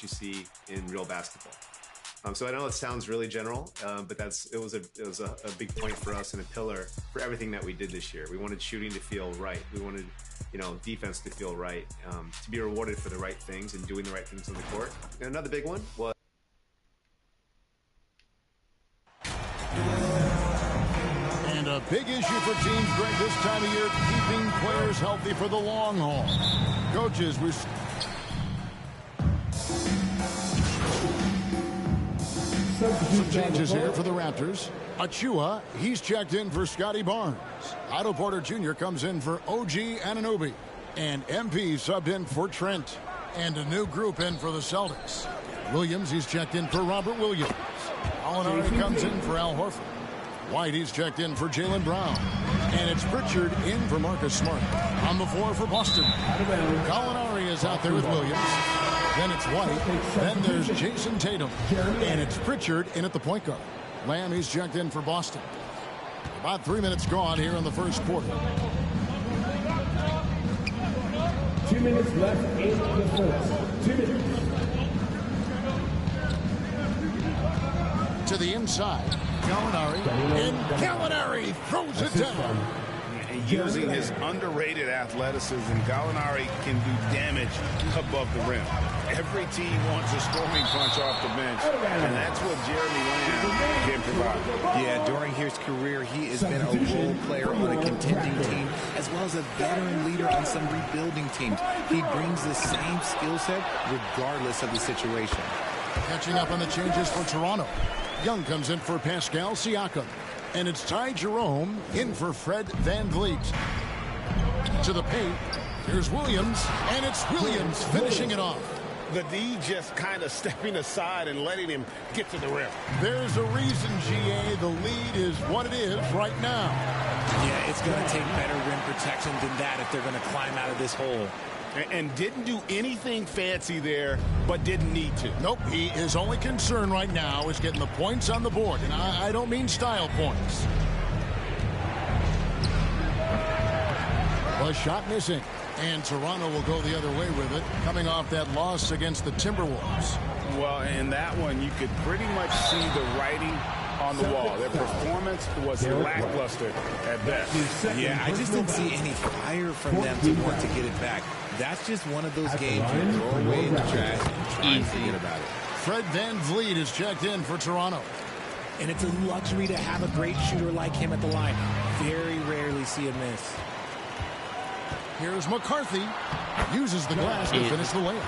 you see in real basketball. So I know it sounds really general, but it was a big point for us and a pillar for everything that we did this year. We wanted shooting to feel right. We wanted, defense to feel right, to be rewarded for the right things and doing the right things on the court. And another big one was. And a big issue for teams, Greg, this time of year, keeping players healthy for the long haul. Coaches, some changes here for the Raptors. Achua, he's checked in for Scotty Barnes. Otto Porter Jr. comes in for OG Anunoby. And MP subbed in for Trent. And a new group in for the Celtics. Williams, he's checked in for Robert Williams. Gallinari comes in for Al Horford. White, he's checked in for Jaylen Brown. And it's Pritchard in for Marcus Smart. On the floor for Boston, Gallinari is out there with Williams. Then it's White. Then there's Jason Tatum. And it's Pritchard in at the point guard. Lamb, he's checked in for Boston. About 3 minutes gone here in the first quarter. 2 minutes left in the first. 2 minutes. To the inside, Gallinari. And Gallinari throws it down. Using his underrated athleticism, Gallinari can do damage above the rim. Every team wants a scoring punch off the bench, and that's what Jeremy Lamb can provide. Yeah, during his career, he has been a role player on a contending team, as well as a veteran leader on some rebuilding teams. He brings the same skill set regardless of the situation. Catching up on the changes for Toronto. Young comes in for Pascal Siakam. And it's Ty Jerome in for Fred VanVleet. To the paint, here's Williams, and it's Williams finishing it off. The D just kind of stepping aside and letting him get to the rim. There's a reason, GA, the lead is what it is right now. Yeah, it's going to take better rim protection than that if they're going to climb out of this hole. And didn't do anything fancy there, but didn't need to. Nope, his only concern right now is getting the points on the board, and I don't mean style points. A shot missing, and Toronto will go the other way with it, coming off that loss against the Timberwolves. Well, in that one, you could pretty much see the writing on the wall. Their performance was lackluster at best. Yeah, I just didn't see any fire from them to want to get it back. That's just one of those games you throw away in the trash and try and forget about it. Fred VanVleet is checked in for Toronto. And it's a luxury to have a great shooter like him at the line. Very rarely see a miss. Here's McCarthy. Uses the glass to finish the layup.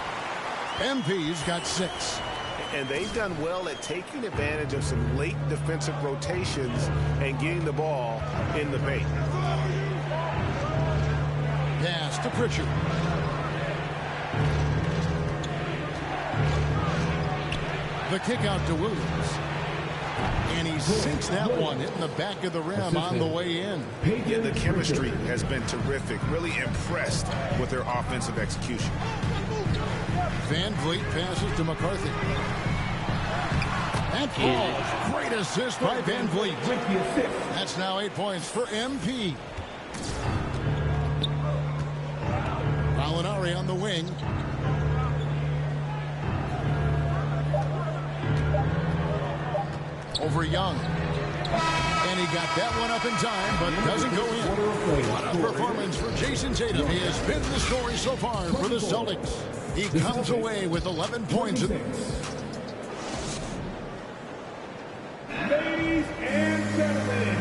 MP's got 6. And they've done well at taking advantage of some late defensive rotations and getting the ball in the paint. Pass to Pritchard. The kick out to Williams. And he sinks that one, hitting the back of the rim on the way in. Yeah, the chemistry has been terrific. Really impressed with their offensive execution. VanVleet passes to McCarthy. And falls. Great assist by VanVleet. That's now 8 points for MP. Gallinari on the wing. Over Young. And he got that one up in time, but doesn't go in. What a performance for Jason Tatum. He has been the story so far for the Celtics. He comes away with 11 points. Ladies and gentlemen.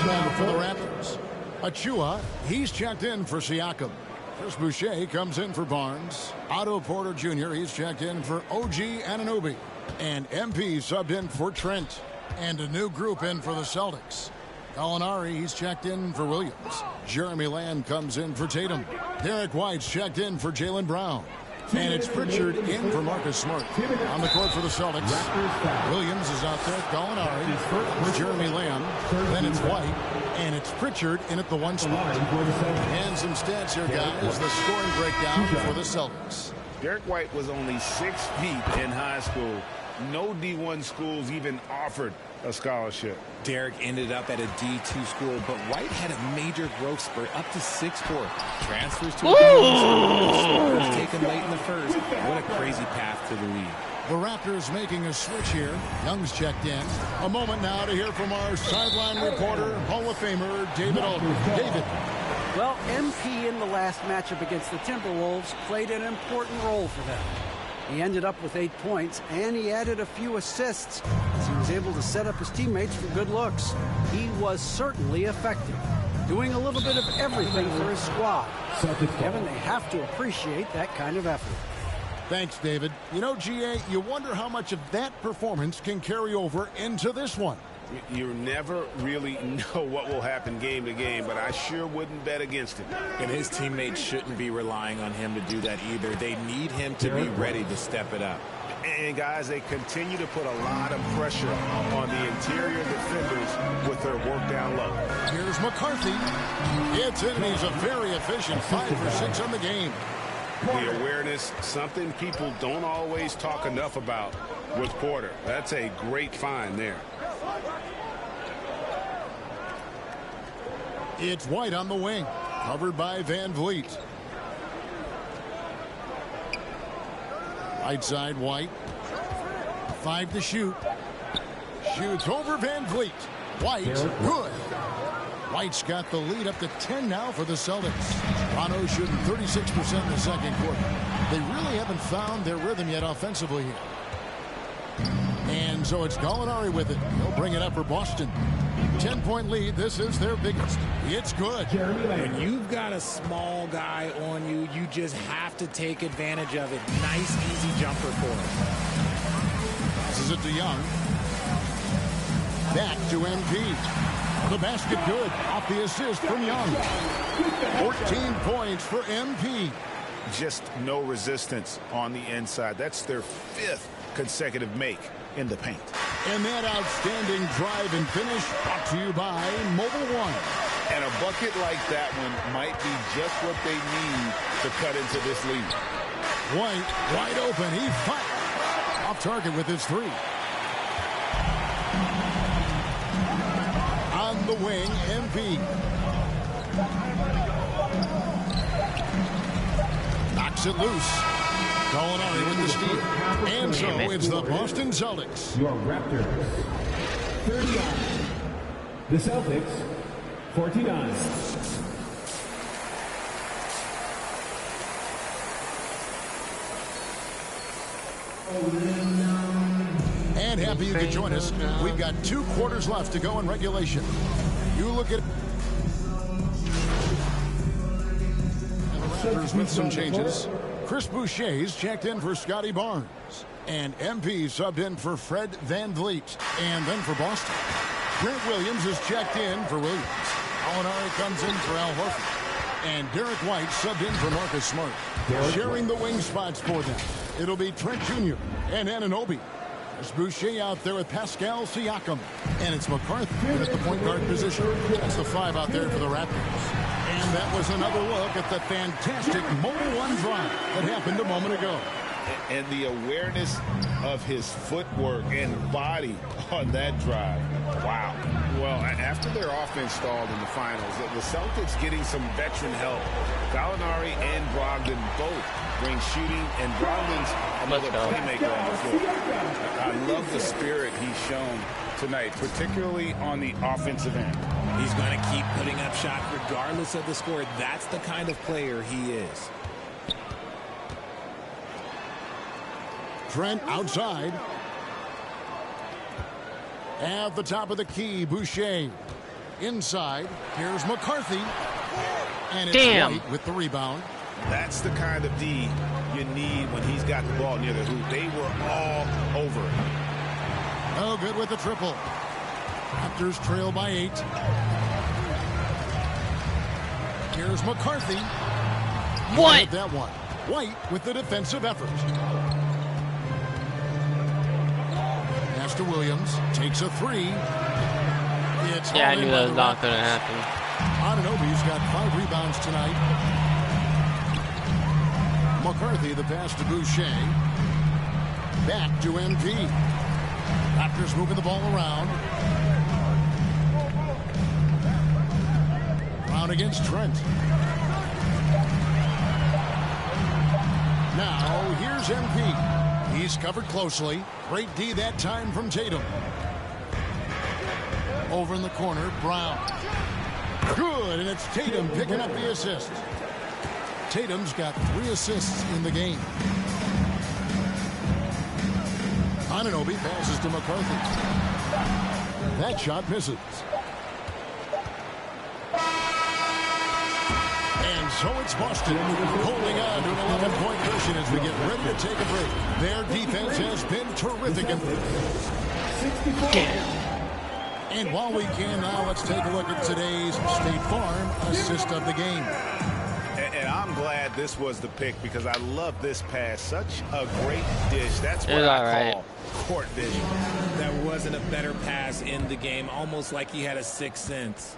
Now for the Raptors. Achua, he's checked in for Siakam. Chris Boucher comes in for Barnes. Otto Porter Jr., he's checked in for OG Anunoby. And MP subbed in for Trent. And a new group in for the Celtics. Gallinari, he's checked in for Williams. Jeremy Lamb comes in for Tatum. Derek White's checked in for Jaylen Brown. And it's Pritchard in for Marcus Smart. On the court for the Celtics. Williams is out there. Gallinari. Jeremy Lamb. Then it's White. And it's Pritchard in at the 1 spot. And some stats here, guys. The scoring breakdown for the Celtics. Derek White was only 6 feet in high school. No D1 schools even offered a scholarship. Derek ended up at a D2 school, but White had a major growth spurt up to 6'4". Transfers to a D1 school. Was taken late in the first. What a crazy path to the league. The Raptors making a switch here. Young's checked in. A moment now to hear from our sideline reporter, Hall of Famer David Aldridge. David. Well, MP in the last matchup against the Timberwolves played an important role for them. He ended up with 8 points, and he added a few assists as he was able to set up his teammates for good looks. He was certainly effective, doing a little bit of everything for his squad. Kevin, they have to appreciate that kind of effort. Thanks, David. You know, GA, you wonder how much of that performance can carry over into this one. You never really know what will happen game to game, but I sure wouldn't bet against it. And his teammates shouldn't be relying on him to do that either. They need him to be ready to step it up. And, guys, they continue to put a lot of pressure on the interior defenders with their work down low. Here's McCarthy. It's in, and he's a very efficient 5 for 6 on the game. The awareness, something people don't always talk enough about with Porter. That's a great find there. It's White on the wing, covered by Van Vliet. Right side, White. 5 to shoot. Shoots over Van Vliet. White, good. White's got the lead up to 10 now for the Celtics. Toronto shooting 36% in the second quarter. They really haven't found their rhythm yet offensively here. And so it's Gallinari with it. He'll bring it up for Boston. 10-point lead. This is their biggest. It's good. When you've got a small guy on you, you just have to take advantage of it. Nice, easy jumper for him. Passes it to Young. Back to MP. The basket good. Off the assist from Young. 14 points for MP. Just no resistance on the inside. That's their 5th consecutive make in the paint. And that outstanding drive and finish brought to you by Mobile One. And a bucket like that one might be just what they need to cut into this lead. White wide open. He fired. Off target with his 3. On the wing, MP. Knocks it loose. Gallinari with the steal. And so it's the Boston Celtics. Your Raptors, 39. The Celtics, 49. And happy you could join us. We've got 2 quarters left to go in regulation. You look at the Raptors with some changes. Chris Boucher's checked in for Scotty Barnes. And MP subbed in for Fred Van Vliet. And then for Boston, Grant Williams is checked in for Williams. Gallinari comes in for Al Horford. And Derek White subbed in for Marcus Smart. Sharing the wing spots for them, it'll be Trent Jr. and Anunoby. There's Boucher out there with Pascal Siakam. And it's McCarthy at the point guard position. That's the 5 out there for the Raptors. And that was another look at the fantastic Mobile One drive that happened a moment ago. And the awareness of his footwork and body on that drive. Wow. Well, after their offense stalled in the finals, the Celtics getting some veteran help. Gallinari and Brogdon both bring shooting, and Brogdon's another playmaker on the floor. I love the spirit he's shown tonight, particularly on the offensive end. He's going to keep putting up shots regardless of the score. That's the kind of player he is. Trent outside. At the top of the key, Boucher. Inside, here's McCarthy. And it's White with the rebound. That's the kind of D you need when he's got the ball near the hoop. They were all over it. Oh, good with the triple. Raptors trail by 8. Here's McCarthy. What? That one. White with the defensive effort. Pass to Williams. Takes a 3. It's I knew that was not going to happen. Anunoby's got 5 rebounds tonight. McCarthy, the pass to Boucher. Back to MP. Raptors moving the ball around. Brown against Trent. Now, here's MP. He's covered closely. Great D that time from Tatum. Over in the corner, Brown. Good, and it's Tatum picking up the assist. Tatum's got 3 assists in the game. Anunoby passes to McCarthy. That shot misses. And so it's Boston holding on to an 11-point cushion as we get ready to take a break. Their defense has been terrific. And while we can now, let's take a look at today's State Farm assist of the game. And I'm glad this was the pick because I love this pass. Such a great dish. That's what I call court vision. That wasn't a better pass in the game. Almost like he had a sixth sense.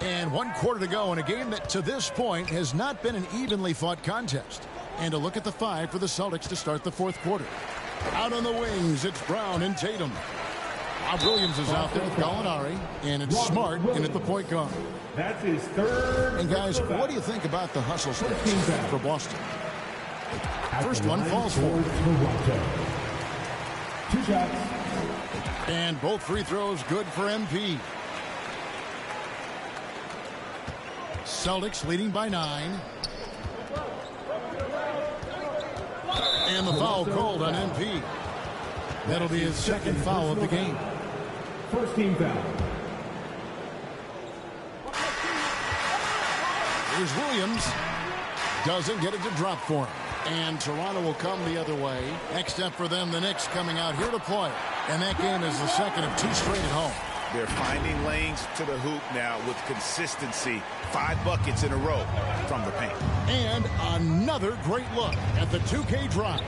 And 1 quarter to go in a game that to this point has not been an evenly fought contest. And a look at the 5 for the Celtics to start the 4th quarter. Out on the wings, it's Brown and Tatum. Bob Williams is out there with Gallinari, and it's Smart in at the point guard. That's his 3rd. And guys, what do you think about the hustle steps for Boston? First one falls for. 2 shots. And both free throws good for MP. Celtics leading by 9. And the foul called on MP. That'll be his 2nd foul of the game. First team foul. Here's Williams. Doesn't get it to drop for him. And Toronto will come the other way. Next up for them, the Knicks coming out here to play. And that game is the 2nd of 2 straight at home. They're finding lanes to the hoop now with consistency. 5 buckets in a row from the paint. And another great look at the 2K drive.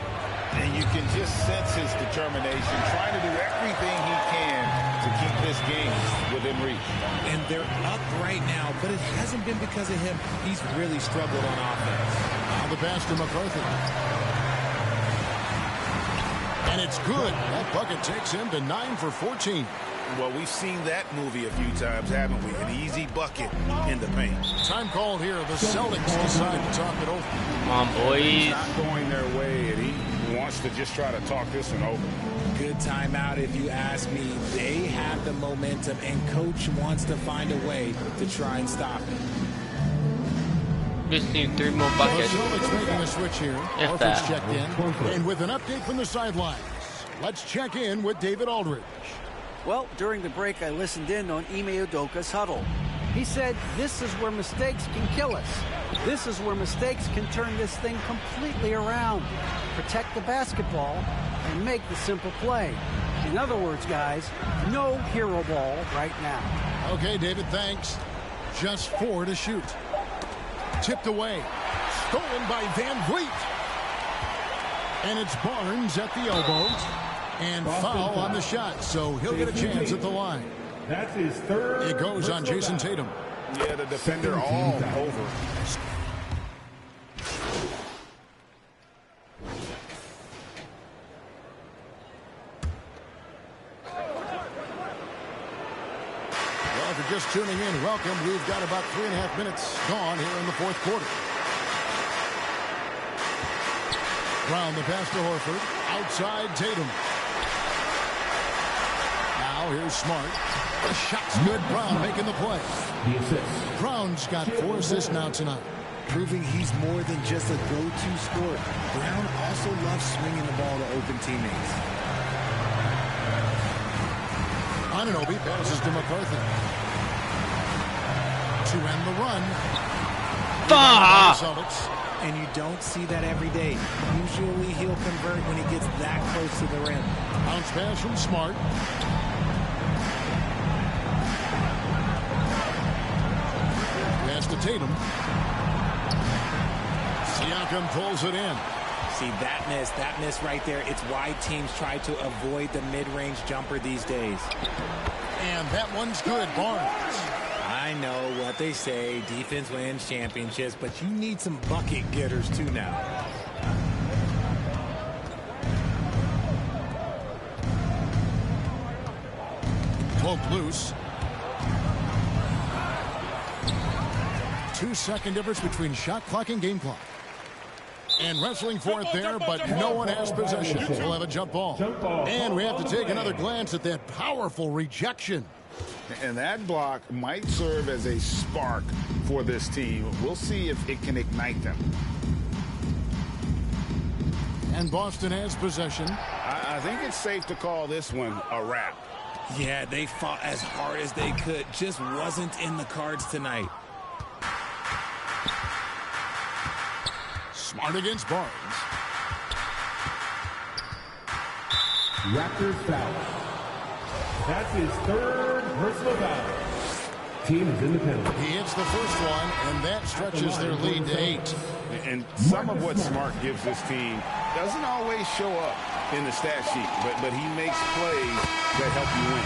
And you can just sense his determination, trying to do everything he can to keep this game within reach. And they're up right now, but it hasn't been because of him. He's really struggled on offense. Now the pass to McCarthy. And it's good. That bucket takes him to 9 for 14. Well, we've seen that movie a few times, haven't we? An easy bucket in the paint. Time called here. The Celtics decide to talk it over. Come on, boys. It's not going their way, and he wants to just try to talk this one over. Good timeout if you ask me. They have the momentum, and Coach wants to find a way to try and stop it. Just need 3 more The buckets. Celtics making a switch here. If Horford's that. checked in. And with an update from the sidelines, let's check in with David Aldridge. Well, during the break, I listened in on Ime Udoka's huddle. He said, this is where mistakes can kill us. This is where mistakes can turn this thing completely around. Protect the basketball and make the simple play. In other words, guys, no hero ball right now. Okay, David, thanks. Just 4 to shoot. Tipped away. Stolen by Van Vliet. And it's Barnes at the elbow. And foul on the shot, so he'll get a chance at the line. That's his 3rd. It goes on Jason Tatum. Yeah, the defender all over. Well, if you're just tuning in, welcome. We've got about 3.5 minutes gone here in the 4th quarter. Brown, the pass to Horford. Outside Tatum. Now here's Smart. The shot's good. Brown making the play. The assist. Brown's got 4 assists now tonight. Proving he's more than just a go-to scorer. Brown also loves swinging the ball to open teammates. Anunoby passes to McCarthy. To end the run. Celtics. And you don't see that every day. Usually he'll convert when he gets that close to the rim. Bounce pass from Smart. Pass to Tatum. Siakam pulls it in. See, that miss right there, it's why teams try to avoid the mid-range jumper these days. And that one's good. Barnes. I know what they say, defense wins championships, but you need some bucket getters too now. poked loose. 2-second difference between shot clock and game clock. And wrestling for it there, but no one has possession. We'll have a jump ball. And we have to take another glance at that powerful rejection. And that block might serve as a spark for this team. We'll see if it can ignite them. And Boston has possession. I think it's safe to call this one a wrap. Yeah, they fought as hard as they could. Just wasn't in the cards tonight. Smart against Barnes. Raptors foul. That's his third personal foul. Team is in the penalty. He hits the first one, and that stretches their lead to 8. And some of what Smart gives this team doesn't always show up in the stat sheet, but he makes plays that help you win.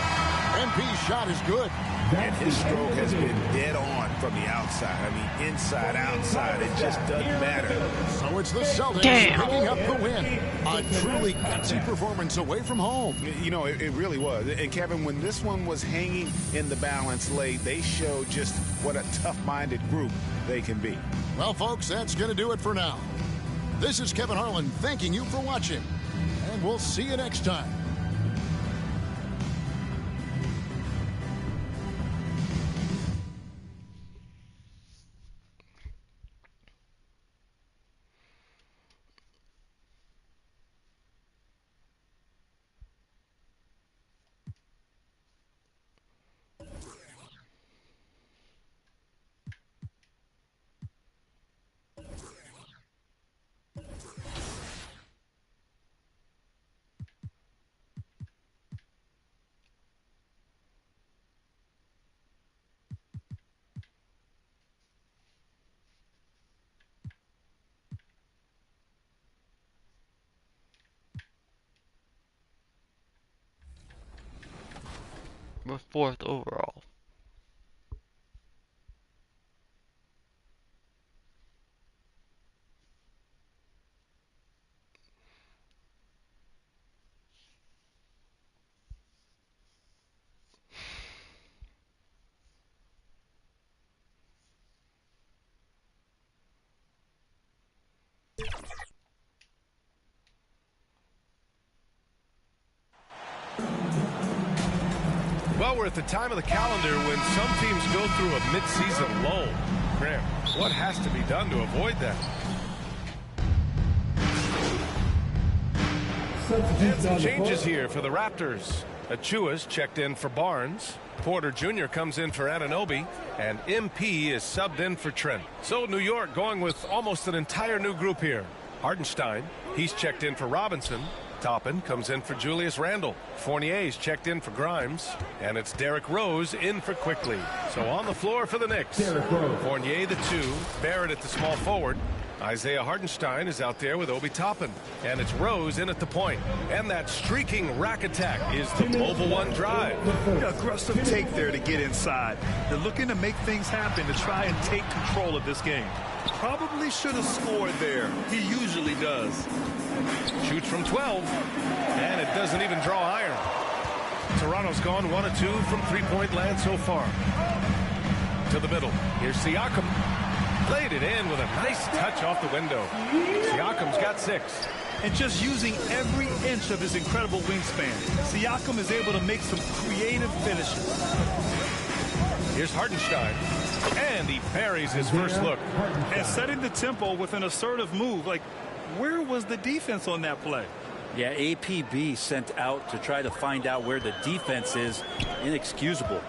MP's shot is good. And his stroke has been dead on from the outside. I mean, inside, outside, it just doesn't matter. So it's the Celtics picking up the win. A truly gutsy performance away from home. You know, it really was. And, Kevin, when this one was hanging in the balance late, they showed just what a tough-minded group they can be. Well, folks, that's going to do it for now. This is Kevin Harlan thanking you for watching. And we'll see you next time. We're 4th overall. Well, we're at the time of the calendar when some teams go through a mid-season lull. Graham, what has to be done to avoid that? And some changes here for the Raptors. Achua's checked in for Barnes. Porter Jr. comes in for Anunoby. And MP is subbed in for Trent. So New York going with almost an entire new group here. Hardenstein, he's checked in for Robinson. Toppin comes in for Julius Randle. Fournier's checked in for Grimes. And it's Derrick Rose in for Quickly. So on the floor for the Knicks. Fournier the 2, Barrett at the small forward. Isaiah Hardenstein is out there with Obi Toppin. And it's Rose in at the point. And that streaking rack attack is the Mobile One drive. Aggressive take there to get inside. They're looking to make things happen to try and take control of this game. Probably should have scored there. He usually does. Shoots from 12. And it doesn't even draw iron. Toronto's gone 1 of 2 from three-point land so far. To the middle. Here's Siakam. Played it in with a nice touch off the window. Siakam's got 6. And just using every inch of his incredible wingspan, Siakam is able to make some creative finishes. Here's Hardenstein. And he buries his first look. And setting the tempo with an assertive move. Like, where was the defense on that play? Yeah, APB sent out to try to find out where the defense is. Inexcusable.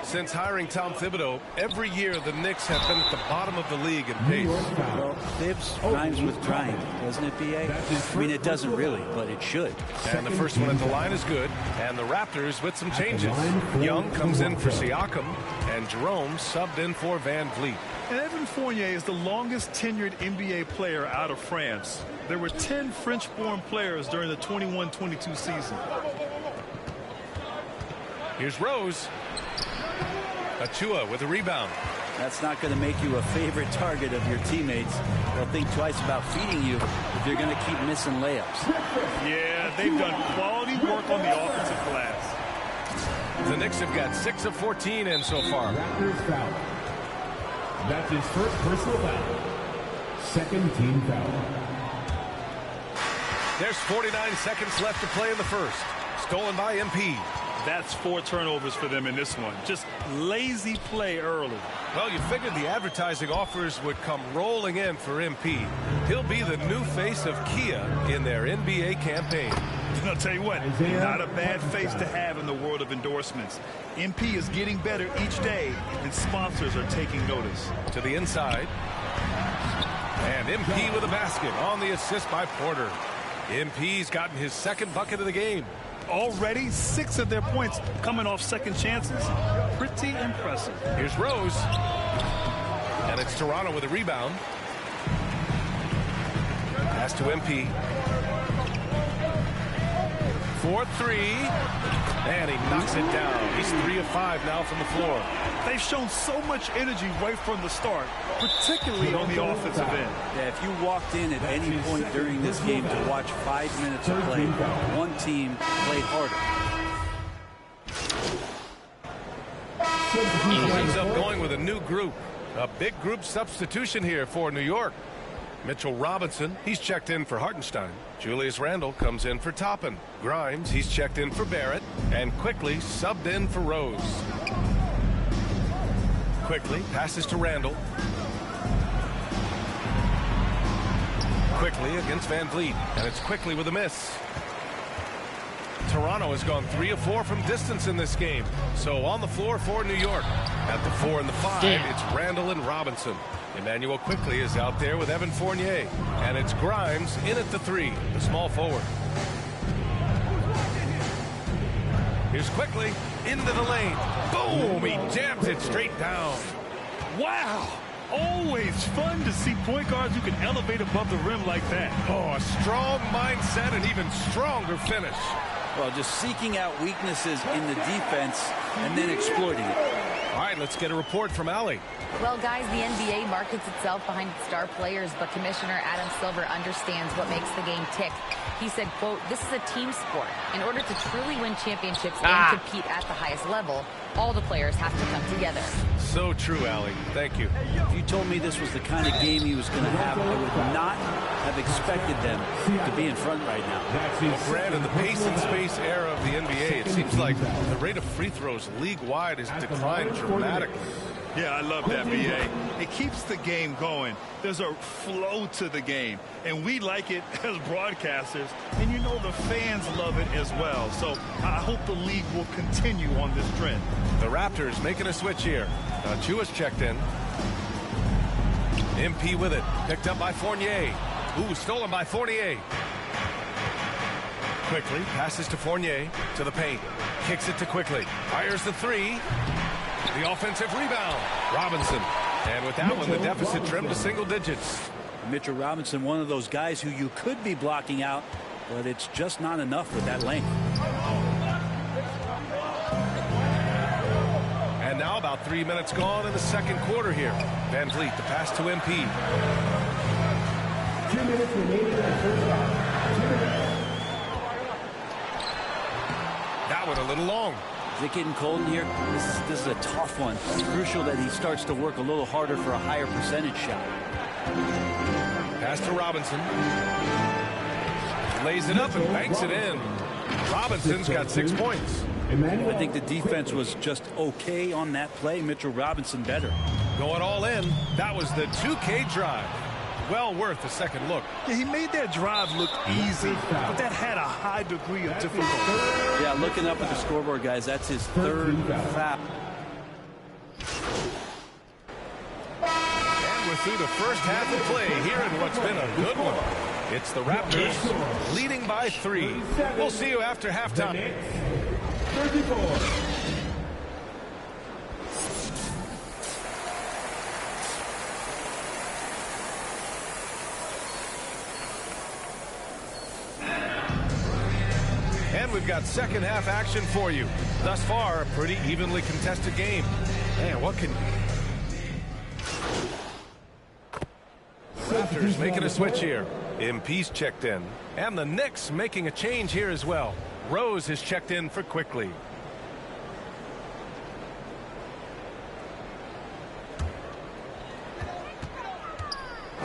Since hiring Tom Thibodeau, every year the Knicks have been at the bottom of the league in pace. Well, Thibs rhymes with grind, doesn't it, B.A.? I mean, it doesn't really, but it should. And the first one at the line is good. And the Raptors with some changes. Young comes in for Siakam, and Jerome subbed in for Van Vliet. And Evan Fournier is the longest tenured NBA player out of France. There were 10 French-born players during the 21-22 season. Here's Rose. Achua with a rebound. That's not going to make you a favorite target of your teammates. They'll think twice about feeding you if you're going to keep missing layups. Yeah, they've done quality work on the offensive glass. The Knicks have got 6 of 14 in so far. Raptors foul. That's his first personal foul. Second team foul. There's 49 seconds left to play in the first. Stolen by MP. That's 4 turnovers for them in this one. Just lazy play early. Well, you figured the advertising offers would come rolling in for MP. He'll be the new face of Kia in their NBA campaign. I'll tell you what, not a bad face to have in the world of endorsements. MP is getting better each day, and sponsors are taking notice. To the inside. And MP with a basket on the assist by Porter. MP's gotten his second bucket of the game. Already 6 of their points coming off second chances. Pretty impressive. Here's Rose. And it's Toronto with a rebound. Pass to MP. 4-3. And he knocks it down. He's 3 of 5 now from the floor. They've shown so much energy right from the start, particularly on the offensive end. Yeah, if you walked in at any point during this game to watch 5 minutes of play, one team played harder. He ends up going with a new group. A big group substitution here for New York. Mitchell Robinson, he's checked in for Hartenstein. Julius Randle comes in for Toppin. Grimes, he's checked in for Barrett. And Quickly subbed in for Rose. Quickly passes to Randle. Quickly against Van Vliet. And it's Quickly with a miss. Toronto has gone 3 of 4 from distance in this game. So on the floor for New York. At the 4 and the 5, it's Randle and Robinson. Emmanuel Quickly is out there with Evan Fournier. And it's Grimes in at the 3, the small forward. Here's Quickly into the lane. Boom! He jams it straight down. Wow! Always fun to see point guards who can elevate above the rim like that. Oh, a strong mindset and even stronger finish. Well, just seeking out weaknesses in the defense and then exploiting it. All right, let's get a report from Allie. Well, guys, the NBA markets itself behind its star players, but Commissioner Adam Silver understands what makes the game tick. He said, quote, "This is a team sport. In order to truly win championships and compete at the highest level, all the players have to come together." So true, Allie. Thank you. If you told me this was the kind of game he was going to have, I would not have expected them to be in front right now. Well, Grant, in the pace and space era of the NBA, it seems like the rate of free throws league-wide has declined dramatically. Yeah, I love that, B.A. It keeps the game going. There's a flow to the game, and we like it as broadcasters, and you know the fans love it as well. So I hope the league will continue on this trend. The Raptors making a switch here. Chua's checked in. MP with it. Picked up by Fournier. Ooh, stolen by Fournier. Quickly passes to Fournier to the paint. Kicks it to Quickly. Fires the 3. The offensive rebound. Robinson. And with that one, the deficit trimmed to single digits. Mitchell Robinson, one of those guys who you could be blocking out, but it's just not enough with that length. And now about 3 minutes gone in the second quarter here. Van Vliet, the pass to MP. 2 minutes remaining in the first half. 2 minutes. That one a little long. Is it getting cold in here? This is a tough one. It's crucial that he starts to work a little harder for a higher percentage shot. Pass to Robinson. Lays it up and banks it in. Robinson's got 6 points. I think the defense was just okay on that play. Mitchell Robinson better. Going all in. That was the 2K drive. Well worth a second look. Yeah, he made that drive look easy, but that had a high degree of difficulty. Yeah, looking up at the scoreboard, guys, that's his third foul. And we're through the first half of play here in what's been a good one. It's the Raptors leading by 3. We'll see you after halftime. 34. And we've got second half action for you. Thus far, a pretty evenly contested game. Man, what can... Raptors making a switch here. MP's checked in. And the Knicks making a change here as well. Rose is checked in for Quickly.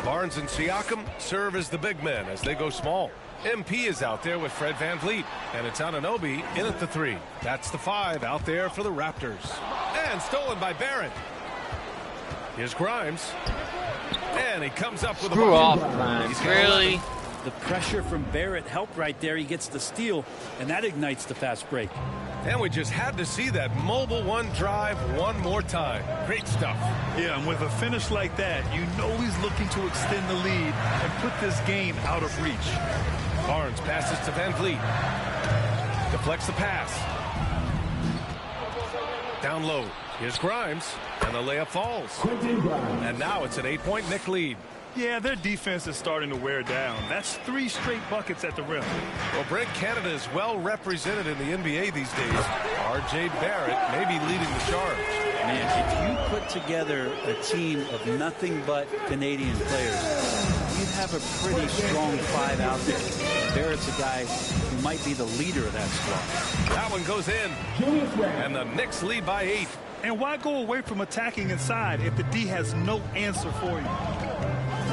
Barnes and Siakam serve as the big men as they go small. MP is out there with Fred VanVleet, and it's Anunoby in at the 3. That's the 5 out there for the Raptors. And stolen by Barrett. Here's Grimes. And he comes up with a Screw off, bucket. Grimes. Really? The pressure from Barrett helped right there. He gets the steal, and that ignites the fast break. And we just had to see that mobile one drive one more time. Great stuff. Yeah, and with a finish like that, you know he's looking to extend the lead and put this game out of reach. Barnes passes to VanVleet. Deflects the pass. Down low. Here's Grimes. And the layup falls. And now it's an 8-point Knick lead. Yeah, their defense is starting to wear down. That's 3 straight buckets at the rim. Well, Brent, Canada is well represented in the NBA these days. R.J. Barrett may be leading the charge. Man, if you put together a team of nothing but Canadian players, you'd have a pretty strong 5 out there. Barrett's a guy who might be the leader of that squad. That one goes in. And the Knicks lead by 8. And why go away from attacking inside if the D has no answer for you?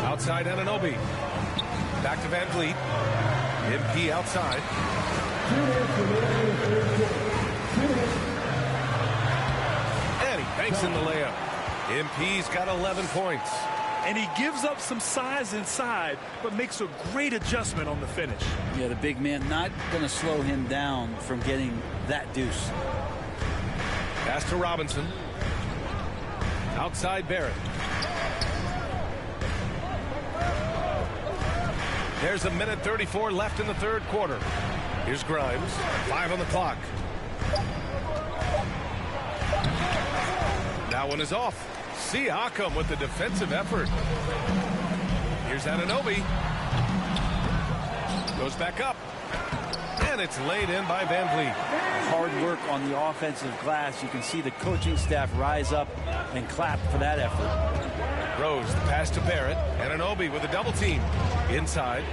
Outside Anunoby. Back to VanVleet. MP outside. And he banks in the layup. MP's got 11 points. And he gives up some size inside, but makes a great adjustment on the finish. Yeah, the big man not going to slow him down from getting that deuce. Pass to Robinson. Outside Barrett. There's 1:34 left in the third quarter. Here's Grimes. 5 on the clock. That one is off. Siakam with the defensive effort. Here's Anunoby. Goes back up. And it's laid in by VanVleet. Hard work on the offensive glass. You can see the coaching staff rise up and clap for that effort. Rose, the pass to Barrett. Anunoby with a double team. Inside.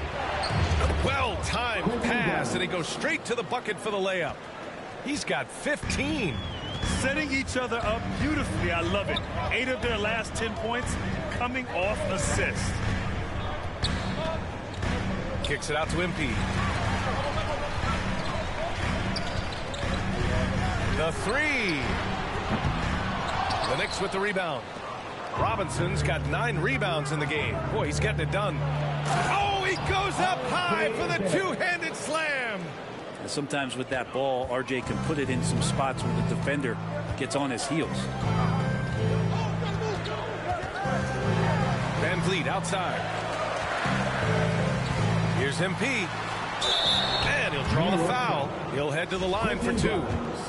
Well-timed pass, and he goes straight to the bucket for the layup. He's got 15. Setting each other up beautifully. I love it. 8 of their last 10 points coming off assists. Kicks it out to MP. The 3. The Knicks with the rebound. Robinson's got 9 rebounds in the game. Boy, he's getting it done. Oh, he goes up high for the two-handed slam. Sometimes with that ball, RJ can put it in some spots where the defender gets on his heels. VanVleet outside. Here's MP. And he'll draw the foul. He'll head to the line for 2.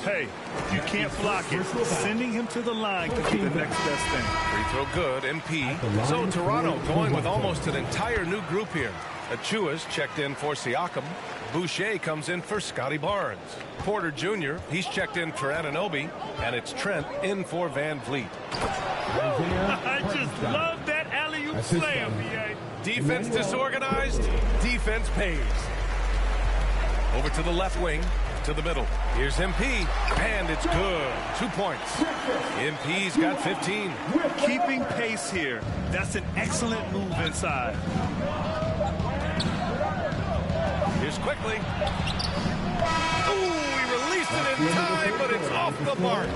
Hey, you can't block it. Sending him to the line could be the next best thing. Free throw good, MP. So Toronto going with almost an entire new group here. Achua's checked in for Siakam. Boucher comes in for Scotty Barnes. Porter Jr., he's checked in for Anunoby. And it's Trent in for VanVleet. I just love that alley-oop slam, B.A. Defense disorganized, defense pays. Over to the left wing, to the middle. Here's MP, and it's good. 2 points. MP's got 15. Keeping pace here. That's an excellent move inside. Here's Quickly. Ooh, he released it in time, but it's off the mark.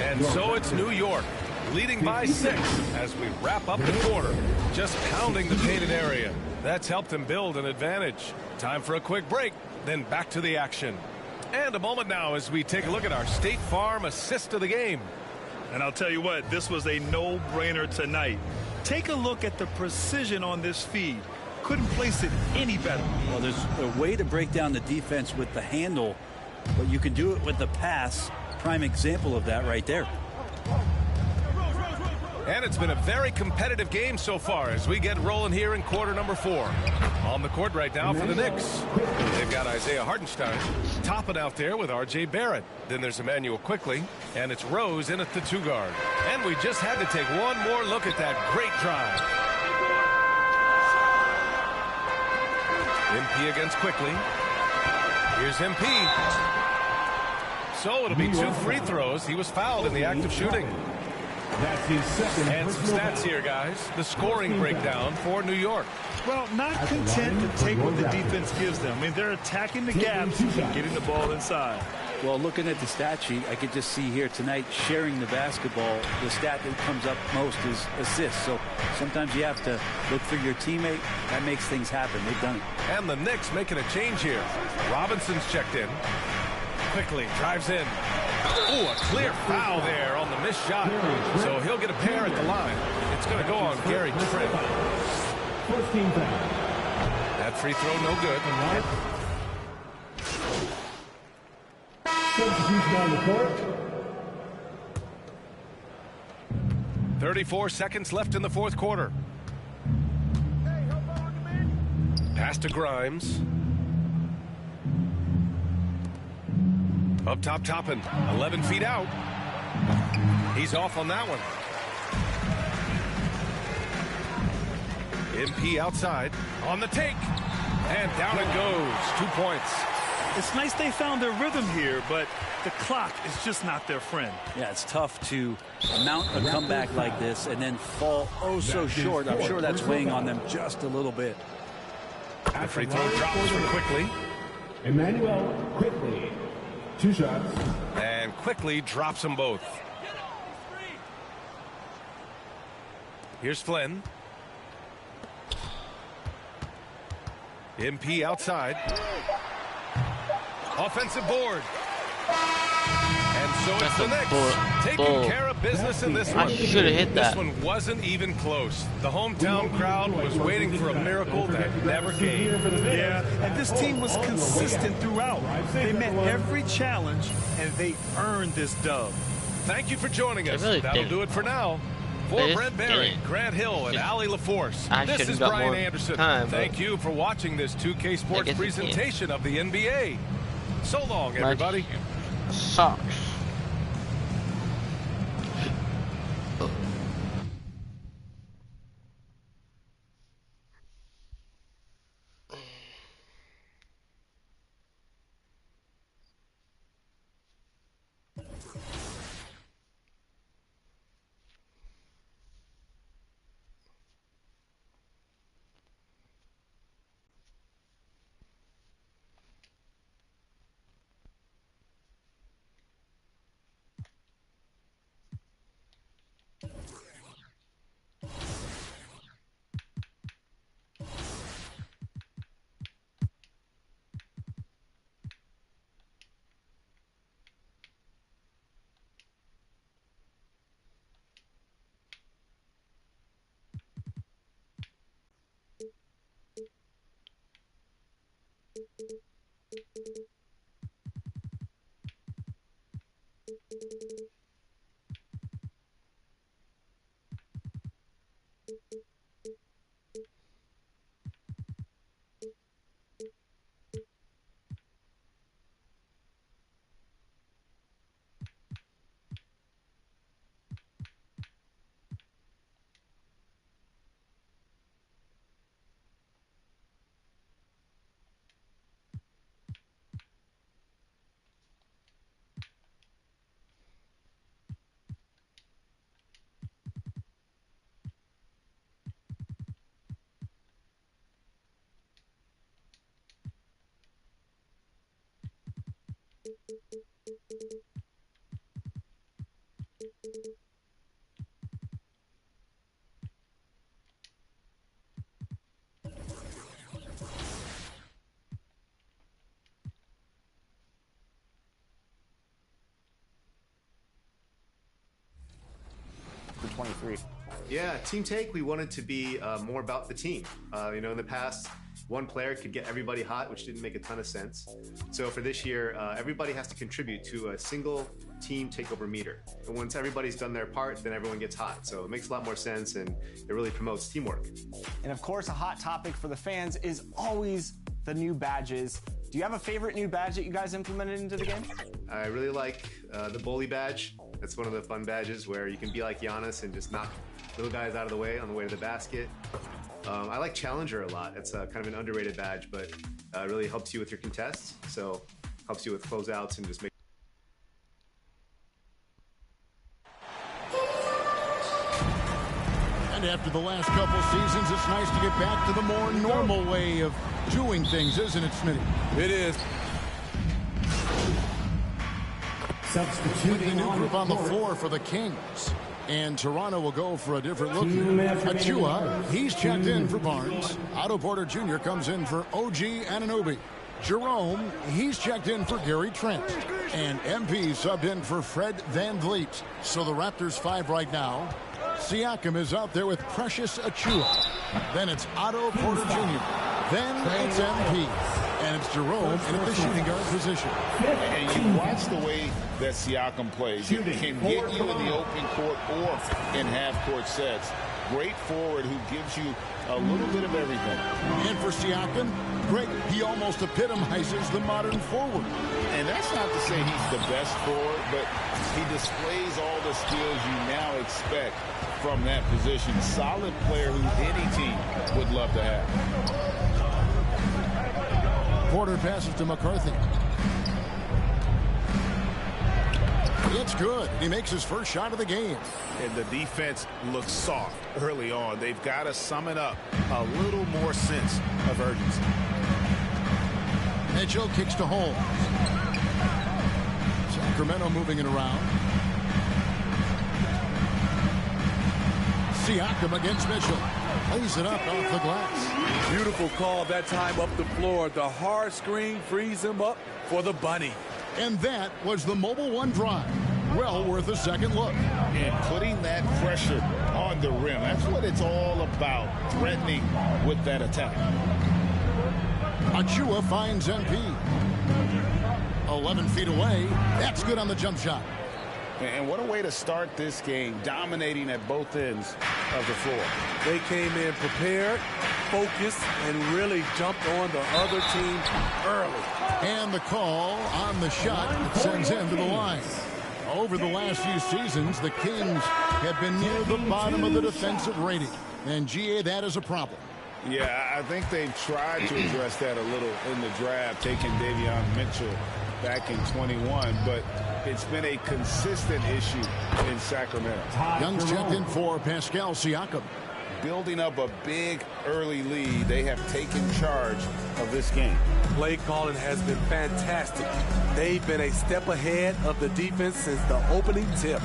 And so it's New York, leading by 6 as we wrap up the quarter. Just pounding the painted area. That's helped him build an advantage. Time for a quick break, then back to the action. And a moment now as we take a look at our State Farm assist of the game. And I'll tell you what, this was a no-brainer tonight. Take a look at the precision on this feed. Couldn't place it any better. Well, there's a way to break down the defense with the handle, but you can do it with the pass. Prime example of that right there. And it's been a very competitive game so far as we get rolling here in quarter number 4. On the court right now for the Knicks. They've got Isaiah Hartenstein topping out there with R.J. Barrett. Then there's Emmanuel Quickly, and it's Rose in at the 2 guard. And we just had to take one more look at that great drive. MP against Quickly. Here's MP. So it'll be 2 free throws. He was fouled in the act of shooting. That's his second. And some stats here, guys. The scoring breakdown for New York. Well, not content to take what the defense gives them. I mean, they're attacking the gaps and getting the ball inside. Well, looking at the stat sheet, I could just see here tonight sharing the basketball. The stat that comes up most is assists. So sometimes you have to look for your teammate. That makes things happen. They've done it. And the Knicks making a change here. Robinson's checked in. Quickly drives in. Ooh, a clear foul there on the missed shot. So he'll get a pair at the line. It's going to go on Gary Trent. First team foul. That free throw no good. Substitution on the court. 34 seconds left in the fourth quarter. Pass to Grimes. Up top, Toppin. 11 feet out. He's off on that one. MP outside. On the take. And down it goes. 2 points. It's nice they found their rhythm here, but the clock is just not their friend. Yeah, it's tough to mount a comeback like this and then fall oh so short. I'm sure that's weighing on them just a little bit. The free throw drops for Quickly. Emmanuel Quickly. 2 shots. And Quickly drops them both. Here's Flynn. MP outside. Offensive board. And so it's the Knicks taking care of business in this one. I should have hit that. This one wasn't even close. The hometown crowd was waiting for a miracle that never came. Yeah, and this team was consistent throughout. They met every challenge, and they earned this dub. Thank you for joining us. Really That'll didn't. do it for now. For Brent Barry, Grant Hill, and Ali LaForce, this is Brian Anderson. Thank you for watching this 2K Sports presentation of the NBA. So long, everybody. Sucks. For 23. Yeah, Team Take, we wanted to be more about the team. You know, in the past, one player could get everybody hot, which didn't make a ton of sense. So for this year, everybody has to contribute to a single team takeover meter. And once everybody's done their part, then everyone gets hot. So it makes a lot more sense, and it really promotes teamwork. And of course, a hot topic for the fans is always the new badges. Do you have a favorite new badge that you guys implemented into the game? I really like the bully badge. That's one of the fun badges where you can be like Giannis and just knock little guys out of the way on the way to the basket. I like Challenger a lot. It's kind of an underrated badge, but it really helps you with your contests. So helps you with closeouts and just make. after the last couple seasons, it's nice to get back to the more normal way of doing things, isn't it, Smitty? It is. With the new group on the floor for the Kings. And Toronto will go for a different look here. Achua, he's checked in for Barnes. Otto Porter Jr. comes in for OG Anunoby. Jerome, he's checked in for Gary Trent. And MP subbed in for Fred VanVleet. So the Raptors 5 right now. Siakam is out there with Precious Achua. Then it's Otto Porter Jr. Then it's MP. And it's Jerome in at the shooting guard position. And you watch the way that Siakam plays. He can get you in the open court or in half-court sets. Great forward who gives you a little bit of everything. And for Siakam, Greg, he almost epitomizes the modern forward. And that's not to say he's the best forward, but he displays all the skills you now expect from that position. Solid player who any team would love to have. Porter passes to McCarthy. It's good. He makes his first shot of the game. And the defense looks soft early on. They've got to sum it up. A little more sense of urgency. Mitchell kicks to Holmes. Sacramento moving it around. Siakam against Mitchell. Plays it up off the glass. Beautiful call that time up the floor. The hard screen frees him up for the bunny. And that was the Mobile One drive. Well worth a second look. And putting that pressure on the rim. That's what it's all about. Threatening with that attack. Achua finds MP. 11 feet away. That's good on the jump shot. And what a way to start this game, dominating at both ends of the floor. They came in prepared, focused, and really jumped on the other team early. And the call on the shot that sends him to the line. Over the last few seasons, the Kings have been near the bottom of the defensive rating. And, GA, that is a problem. Yeah, I think they've tried to address that a little in the draft, taking Davion Mitchell back in 21, but it's been a consistent issue in Sacramento. Young's checked in for Pascal Siakam. Building up a big early lead, they have taken charge of this game. Play calling has been fantastic. They've been a step ahead of the defense since the opening tip.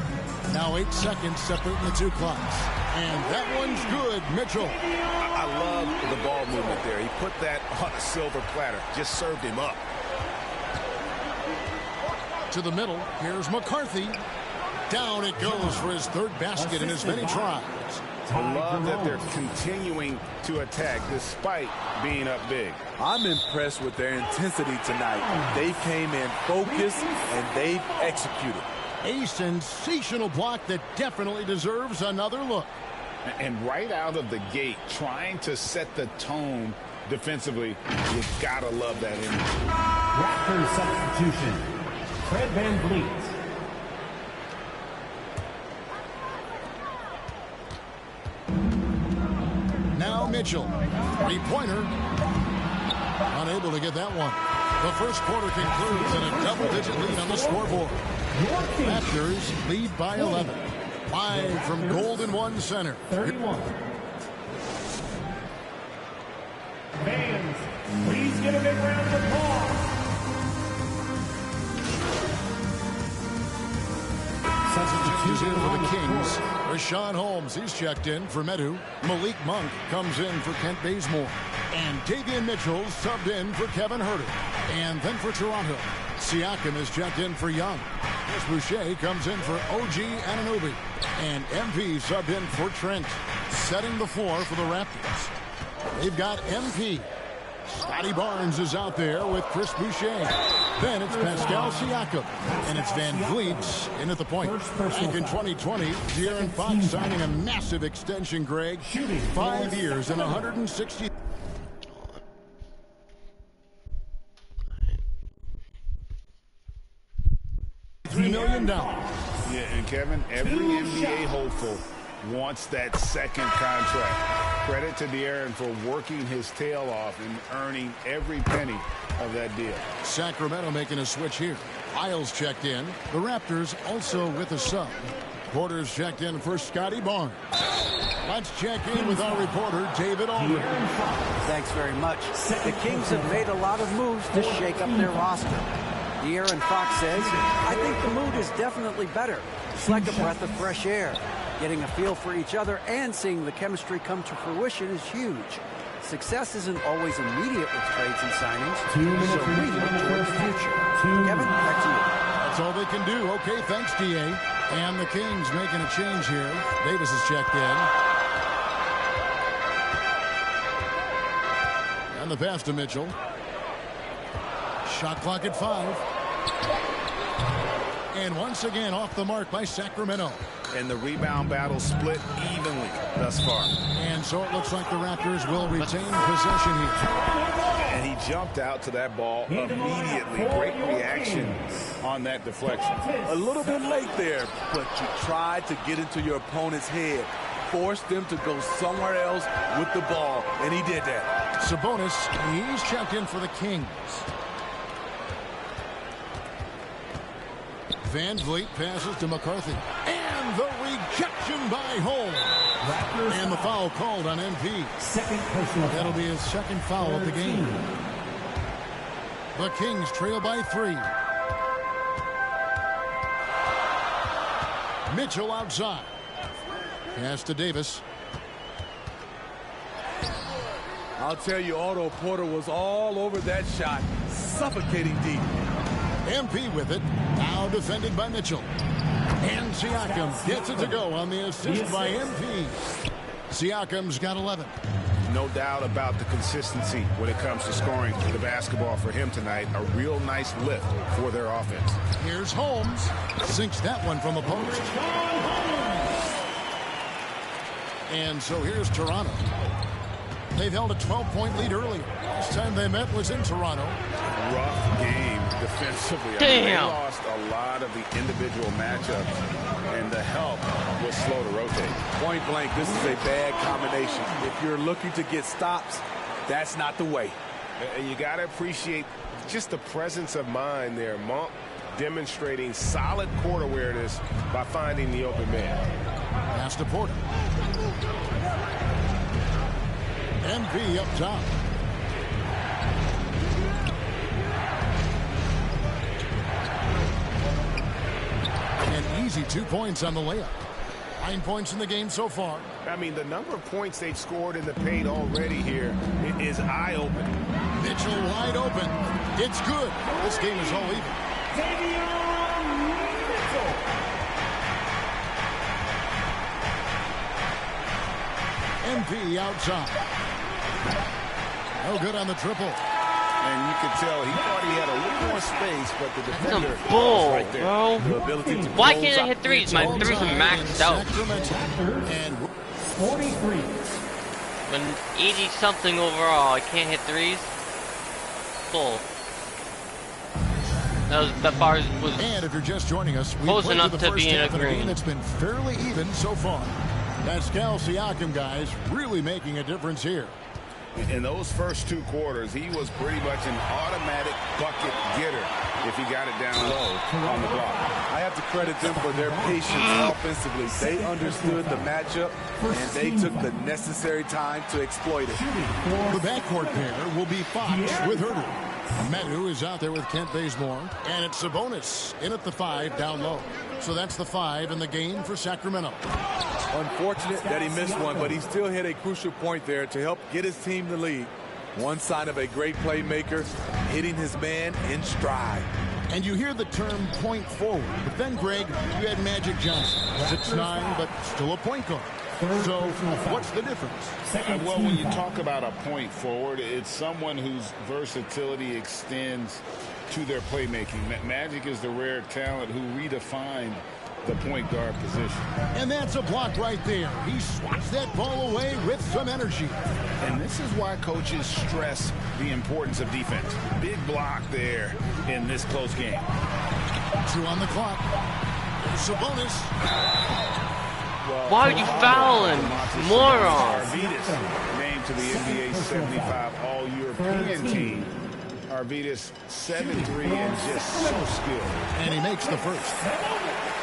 Now 8 seconds separating the two clocks. And that one's good, Mitchell. I love the ball movement there. He put that on a silver platter, just served him up. To the middle, here's McCarthy. Down it goes for his third basket in as many tries. I love that they're continuing to attack despite being up big. I'm impressed with their intensity tonight. They came in focused and they've executed. A sensational block that definitely deserves another look. And right out of the gate, trying to set the tone defensively, you've got to love that energy. Raptors substitution. Fred VanVleet. Now Mitchell. Three-pointer. Unable to get that one. The first quarter concludes in a double-digit lead on the scoreboard. Raptors lead by 11. Live from Golden One Center. 31. Fans, please give a big round of applause. Substitutes in for the Kings. Rashawn Holmes, he's checked in for Medu. Malik Monk comes in for Kent Bazemore. And Davion Mitchell subbed in for Kevin Huerter. And then for Toronto, Siakam is checked in for Young. Chris Boucher comes in for OG Anunoby. And MP subbed in for Trent. Setting the floor for the Raptors. They've got MP. Scotty Barnes is out there with Chris Boucher. Then it's Pascal Siakam. And it's VanVleet in at the point. Back in 2020, De'Aaron Fox signing a massive extension, Greg. 5 years and $160 million. Yeah, and Kevin, every NBA hopeful wants that second contract. Credit to De'Aaron for working his tail off and earning every penny of that deal. Sacramento making a switch here. Isles checked in. The Raptors also with a sub. Porter's checked in for Scotty Barnes. Let's check in with our reporter, David Aldridge. Thanks very much. The Kings have made a lot of moves to shake up their roster. De'Aaron Fox says, I think the mood is definitely better. It's like a breath of fresh air. Getting a feel for each other and seeing the chemistry come to fruition is huge. Success isn't always immediate with trades and signings, so we look towards the future. Kevin, back to you. That's all they can do. Okay, thanks, D.A. And the Kings making a change here. Davis is checked in. And the pass to Mitchell. Shot clock at 5. And once again off the mark by Sacramento. And the rebound battle split evenly thus far. And so it looks like the Raptors will retain possession here. And he jumped out to that ball immediately. Great reaction on that deflection. A little bit late there, but you tried to get into your opponent's head. Force them to go somewhere else with the ball, and he did that. Sabonis, he's checked in for the Kings. Van Vliet passes to McCarthy. And the rejection by Holmes. And the foul called on MP. That'll be his second foul of the game. The Kings trail by 3. Mitchell outside. Pass to Davis. I'll tell you, Otto Porter was all over that shot, suffocating deep. MP with it. Now defended by Mitchell. And Siakam gets it to go on the assist by MP. Siakam's got 11. No doubt about the consistency when it comes to scoring the basketball for him tonight. A real nice lift for their offense. Here's Holmes. Sinks that one from the post. And so here's Toronto. They've held a 12-point lead earlier. Last time they met was in Toronto. Rough game defensively. They lost a lot of the individual matchups, and the help was slow to rotate. Point blank, this is a bad combination. If you're looking to get stops, that's not the way. And you got to appreciate just the presence of mind there. Monk demonstrating solid court awareness by finding the open man. Pass to Porter. MP up top. An easy 2 points on the layup. 9 points in the game so far. I mean, the number of points they've scored in the paint already here is eye-opening. Mitchell wide open. It's good. This game is all even. MP outside. No good on the triple. And you could tell he thought he had a little more space, but the defender That's a bull, was right there. bro. Why can't I hit threes? My threes are maxed out. And 43. When 80-something overall, I can't hit threes. Bull. That bar was and if you're just joining us, we close played enough the to first be in half of a game agreement. that's been fairly even so far. Pascal Siakam, guys, really making a difference here. In those first 2 quarters, he was pretty much an automatic bucket getter if he got it down low on the block. I have to credit them for their patience offensively. They understood the matchup, and they took the necessary time to exploit it. The backcourt pair will be Fox with Herter. Medu is out there with Kent Bazemore. And it's Sabonis in at the 5 down low. So that's the 5 in the game for Sacramento. Unfortunate that he missed one, but he still hit a crucial point there to help get his team the lead. One sign of a great playmaker, hitting his man in stride. And you hear the term point forward. But then, Greg, you had Magic Johnson. 6'9", but still a point guard. So what's the difference? Well, when you talk about a point forward, it's someone whose versatility extends to their playmaking. Magic is the rare talent who redefined the point guard position. And that's a block right there. He swats that ball away with some energy. And this is why coaches stress the importance of defense. Big block there in this close game. 2 on the clock. Sabonis. Why are you fouling? Moron. Arvydas named to the NBA 75 All-European team. Arvydas 7'3" and just so skilled. And he makes the first.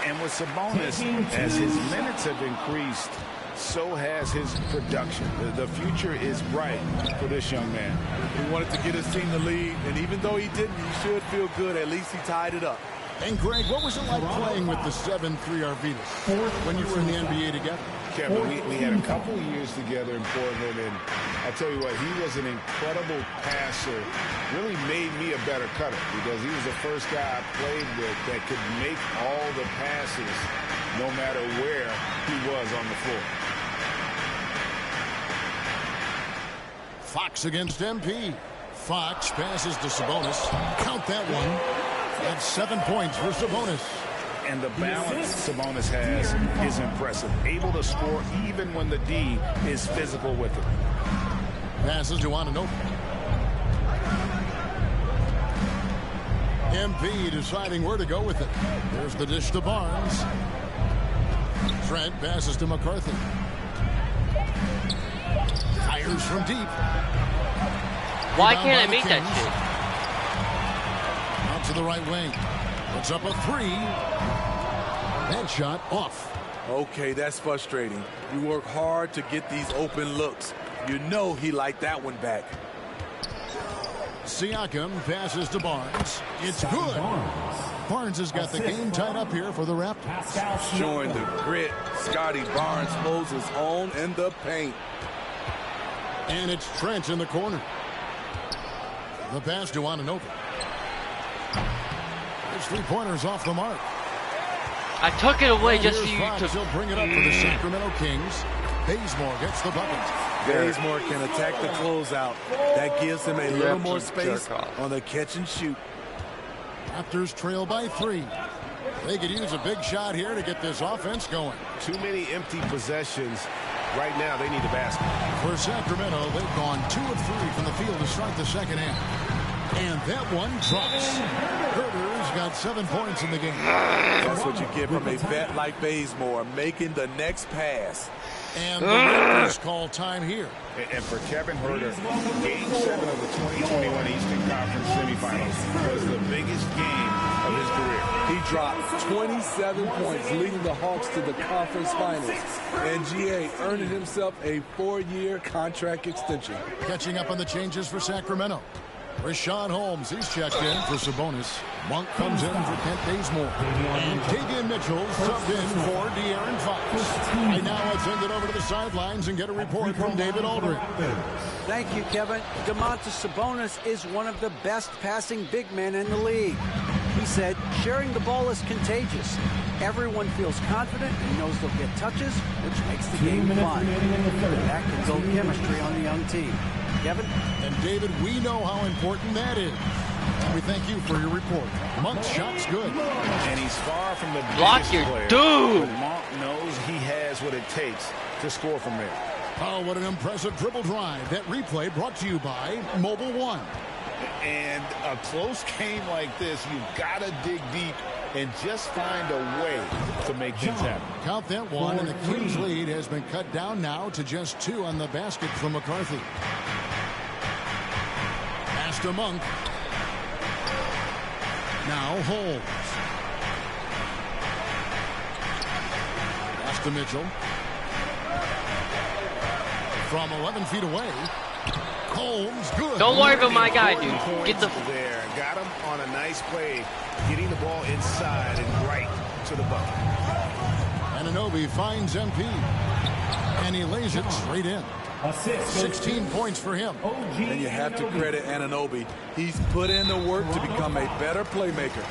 And with Sabonis, as his minutes have increased, so has his production. The future is bright for this young man. He wanted to get his team the lead, and even though he didn't, he should feel good. At least he tied it up. And Greg, what was it like playing with the 7'3" Arvidas when you were in the NBA together? Kevin, we had a couple years together in Portland, and I'll tell you what, he was an incredible passer. Really made me a better cutter because he was the first guy I played with that could make all the passes no matter where he was on the floor. Fox against MP. Fox passes to Sabonis. Count that one. That's 7 points for Sabonis. And the balance Sabonis has is impressive. Able to score even when the D is physical with him. Passes to Anunoby. MP deciding where to go with it. There's the dish to Barnes. Trent passes to McCarthy. Fires from deep. Why can't I make that shit? Out to the right wing. Puts up a 3. That shot off. Okay, that's frustrating. You work hard to get these open looks. You know he liked that one back. Siakam passes to Barnes. It's good. Barnes has got the game tied up here for the Raptors. Showing the grit. Scotty Barnes holds his own in the paint. And it's Trent in the corner. The pass to Anunoby. His 3-pointers off the mark. I took it away just for you to... He'll bring it up for the Sacramento Kings. Bazemore gets the bucket. Bazemore can attack the closeout. That gives him a little more space on the catch and shoot. Raptors trail by 3. They could use a big shot here to get this offense going. Too many empty possessions. Right now, they need a basket. For Sacramento, they've gone 2 of 3 from the field to start the second half. And that one drops. Herter's got 7 points in the game. That's what you get from a vet like Bazemore, making the next pass. And the Raptors call time here. And for Kevin Huerter, Game 7 of the 2021 Eastern Conference Semifinals was the biggest game of his career. He dropped 27 points, leading the Hawks to the conference finals. And GA earning himself a 4-year contract extension. Catching up on the changes for Sacramento. Rashawn Holmes, he's checked in for Sabonis. Monk comes in for Kent Bazemore. And Davion Mitchell subbed in for De'Aaron Fox. Right now, I send it over to the sidelines and get a report from David Aldridge. Thank you, Kevin. Domantas Sabonis is one of the best passing big men in the league. He said, sharing the ball is contagious. Everyone feels confident and knows they'll get touches, which makes the game fun. That can build chemistry on the young team. Kevin? And David, we know how important that is. And we thank you for your report. Monk's shot's good. And he's far from the block biggest your player. dude. But Monk knows he has what it takes to score from there. Oh, what an impressive dribble drive. That replay brought to you by Mobile One. And a close game like this, you've got to dig deep and just find a way to make things happen. Count that one, and the Kings' lead has been cut down now to just 2 on the basket from McCarthy. Pass to Monk. Now Holmes. Pass to Mitchell. From 11 feet away. Holmes, good. Don't worry about my guy, dude. Get the... There. Got him on a nice play, getting the ball inside and right to the bucket. Anunoby finds MP. And he lays it straight in. 16 points for him. And you have to credit Anunoby. He's put in the work to become a better playmaker.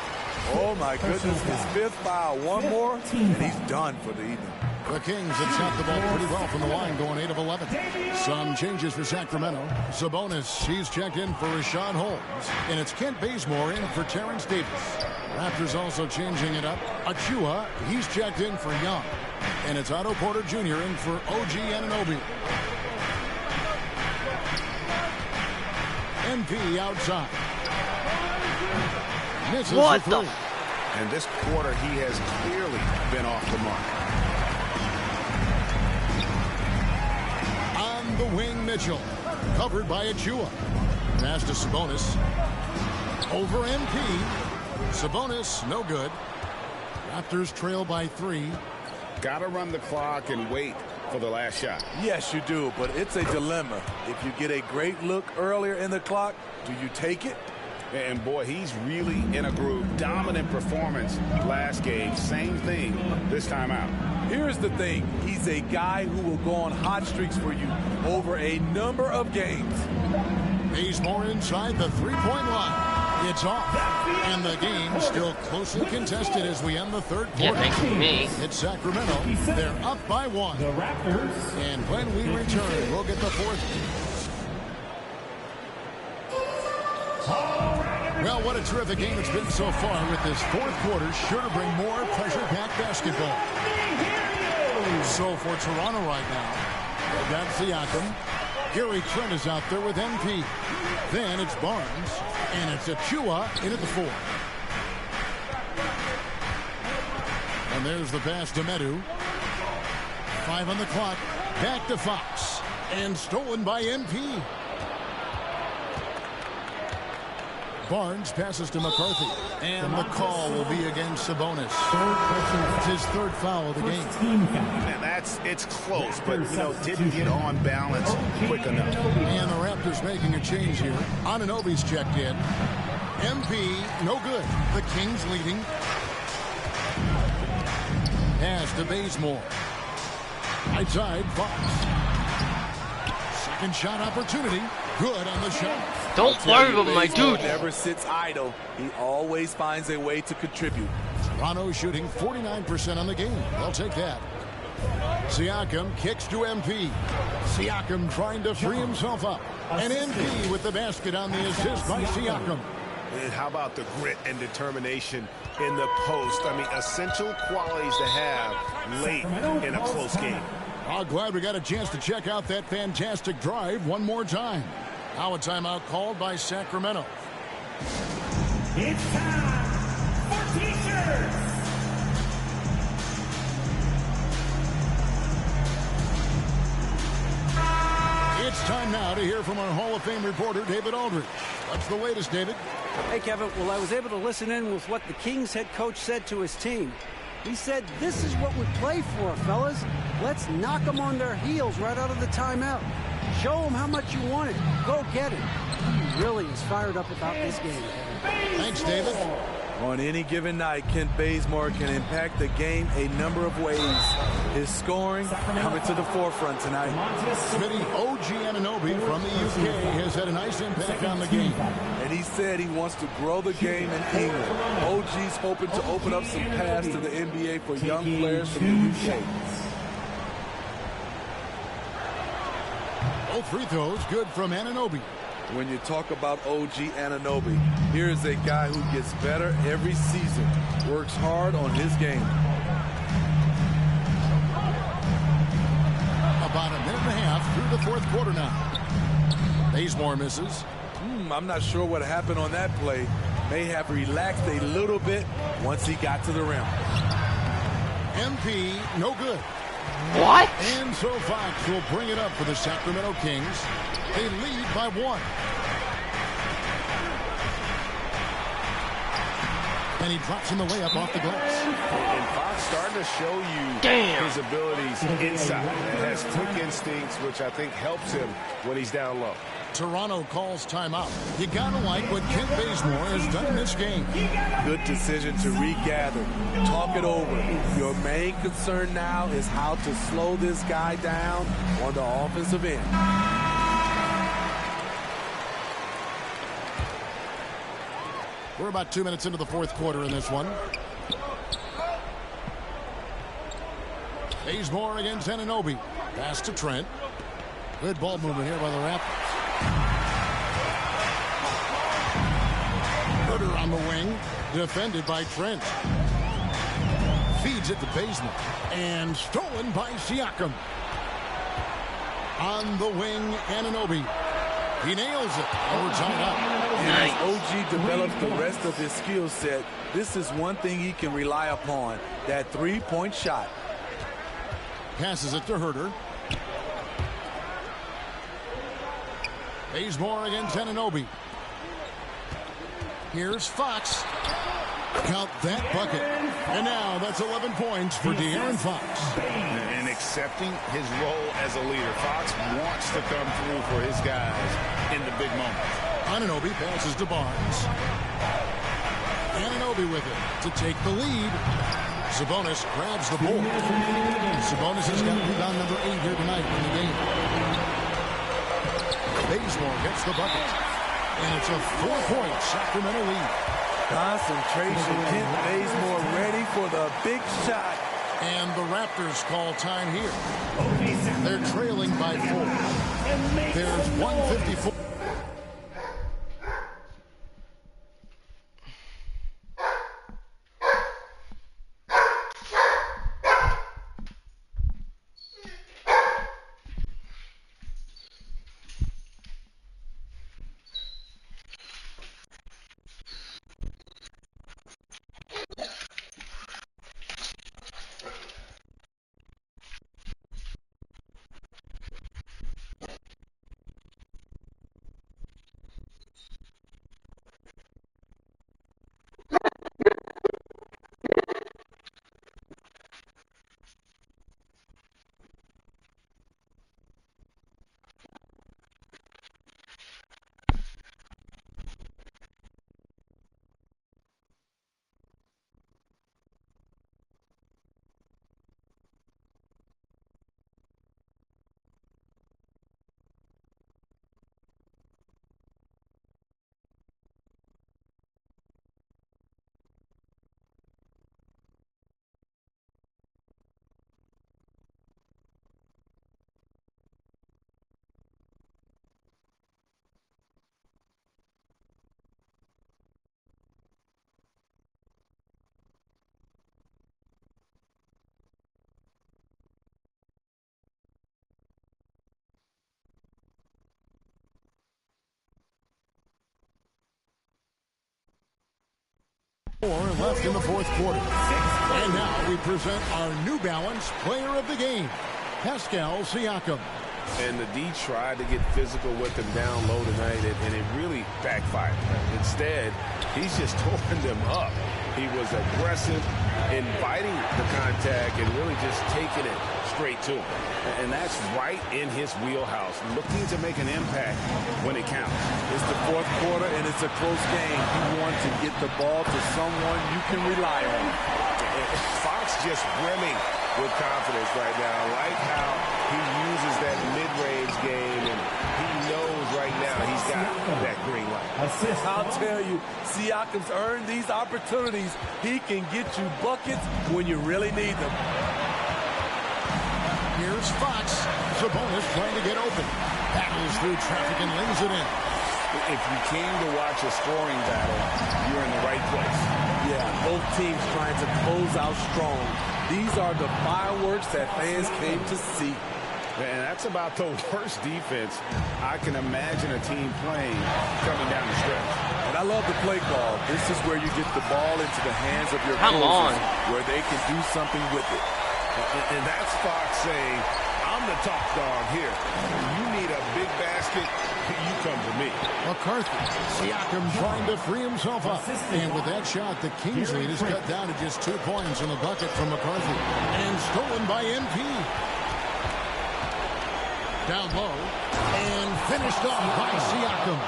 Oh, my goodness. His 5th foul. One more, and he's done for the evening. The Kings have shot the ball pretty well from the line, going 8 of 11. Some changes for Sacramento. Sabonis, he's checked in for Rashawn Holmes. And it's Kent Bazemore in for Terrence Davis. Raptors also changing it up. Achua, he's checked in for Young. And it's Otto Porter Jr. in for OG Anunoby. MP outside. Misses what the 3. And this quarter, he has clearly been off the mark. On the wing, Mitchell. Covered by Achua. Pass to Sabonis. Over MP. Sabonis, no good. Raptors trail by 3. Got to run the clock and wait for the last shot. Yes, you do, but it's a dilemma. If you get a great look earlier in the clock, do you take it? And boy, he's really in a groove. Dominant performance last game. Same thing this time out. Here's the thing. He's a guy who will go on hot streaks for you over a number of games. Bazemore inside the three-point line. It's off. And the game still closely contested as we end the third quarter. Yeah, thanks to me. It's Sacramento. They're up by 1. The Raptors. And when we return, we'll get the fourth. Well, what a terrific game it's been so far, with this fourth quarter sure to bring more pressure-packed basketball. So for Toronto right now, they've got Siakam. Gary Trent is out there with MP. Then it's Barnes, and it's Achua in at the 4. And there's the pass to Medu. 5 on the clock. Back to Fox. And stolen by MP. Barnes passes to McCarthy. And the call will be against Sabonis. It's his third foul of the game. And it's close, but, didn't get on balance quick enough. And the Raptors making a change here. Anunoby's checked in. MP, no good. The Kings leading. Pass to Bazemore. Right side, Fox. Second shot opportunity. Good on the shot. Don't worry about my dude. Never sits idle. He always finds a way to contribute. Toronto shooting 49% on the game. I'll take that. Siakam kicks to MP. Siakam trying to free himself up. And MP with the basket on the assist by Siakam. And how about the grit and determination in the post? I mean, essential qualities to have late in a close game. I'm glad we got a chance to check out that fantastic drive one more time. Now a timeout called by Sacramento. It's time for T-shirts. It's time now to hear from our Hall of Fame reporter, David Aldridge. What's the latest, David? Hey, Kevin. Well, I was able to listen in with what the Kings head coach said to his team. He said, this is what we play for, fellas. Let's knock them on their heels right out of the timeout. Show them how much you want it. Go get it. He really is fired up about this game. Thanks, David. On any given night, Kent Bazemore can impact the game a number of ways. His scoring coming to the forefront tonight. Smitty, OG Anunoby from the UK has had a nice impact on the game. And he said he wants to grow the game in England. OG's hoping to open up some paths to the NBA for young players from the UK. Both free throws good from Anunoby. When you talk about OG Anunoby, here's a guy who gets better every season, works hard on his game. About a minute and a half through the fourth quarter now. Bazemore misses. I'm not sure what happened on that play. May have relaxed a little bit once he got to the rim. MP, no good. What? And so Fox will bring it up for the Sacramento Kings. They lead by 1. And he drops in the layup off the glass. And Fox starting to show you his abilities inside. And has quick instincts, which I think helps him when he's down low. Toronto calls timeout. You gotta like what Kent Bazemore has done in this game. Good decision to regather. Talk it over. Your main concern now is how to slow this guy down on the offensive end. We're about 2 minutes into the fourth quarter in this one. Bazemore against Anunoby. Pass to Trent. Good ball movement here by the Raptors. Herter on the wing. Defended by Trent. Feeds it to Bazemore. And stolen by Siakam. On the wing, Anunoby. He nails it. We're tied up. And as OG develops the rest of his skill set, this is one thing he can rely upon, that three-point shot. Passes it to Herter. Bazemore against Anunoby. Here's Fox. Count that bucket. And now that's 11 points for De'Aaron Fox. And accepting his role as a leader. Fox wants to come through for his guys in the big moments. Anunoby passes to Barnes. Anunoby with it to take the lead. Sabonis grabs the board. Sabonis has got rebound number 8 here tonight in the game. Bazemore gets the bucket. And it's a 4-point Sacramento lead. Concentration. Get Bazemore ready for the big shot. And the Raptors call time here. They're trailing by 4. There's 154. Left in the fourth quarter. And now we present our New Balance Player of the Game, Pascal Siakam. And the D tried to get physical with him down low tonight, and it really backfired. Instead, he's just tore them up. He was aggressive, inviting the contact, and really just taking it straight to him. And that's right in his wheelhouse, looking to make an impact when it counts. It's the fourth quarter, and it's a close game. You want to get the ball to someone you can rely on. Fox just brimming with confidence right now. I like how he uses that mid-range game, and he knows right now he's got that green light. I'll tell you, Siakam's earned these opportunities. He can get you buckets when you really need them. Here's Fox. Sabonis trying to get open. Battles through traffic and lays it in. If you came to watch a scoring battle, you're in the right place. Yeah, both teams trying to close out strong. These are the fireworks that fans came to see. And that's about the worst defense I can imagine a team playing coming down the stretch. And I love the play call. This is where you get the ball into the hands of your opponents, where they can do something with it. And that's Fox saying, I'm the top dog here. You need a big basket, you come to me. McCarthy. Siakam trying to free himself up. And with that shot, the Kings lead is cut down to just 2 points in the bucket from McCarthy. And stolen by MP. Down low. And finished off by Siakam.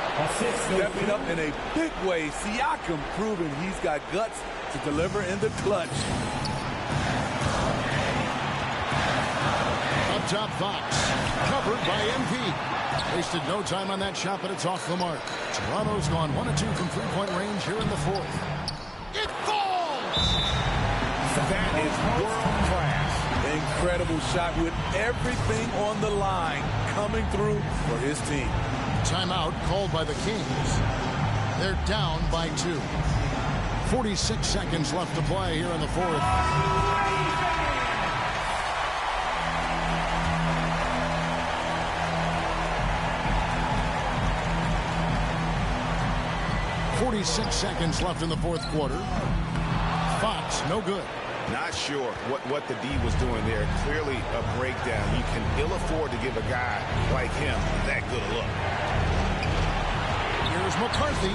Stepping up in a big way. Siakam proving he's got guts to deliver in the clutch. Up top, Fox. Covered by MP. Wasted no time on that shot, but it's off the mark. Toronto's gone 1 of 2 from three-point range here in the fourth. It falls! That is world class. Incredible shot with everything on the line coming through for his team. Timeout called by the Kings. They're down by 2. 46 seconds left to play here in the fourth. 46 seconds left in the fourth quarter. Fox, no good. Not sure what the D was doing there. Clearly a breakdown. You can ill afford to give a guy like him that good a look. Here's McCarthy.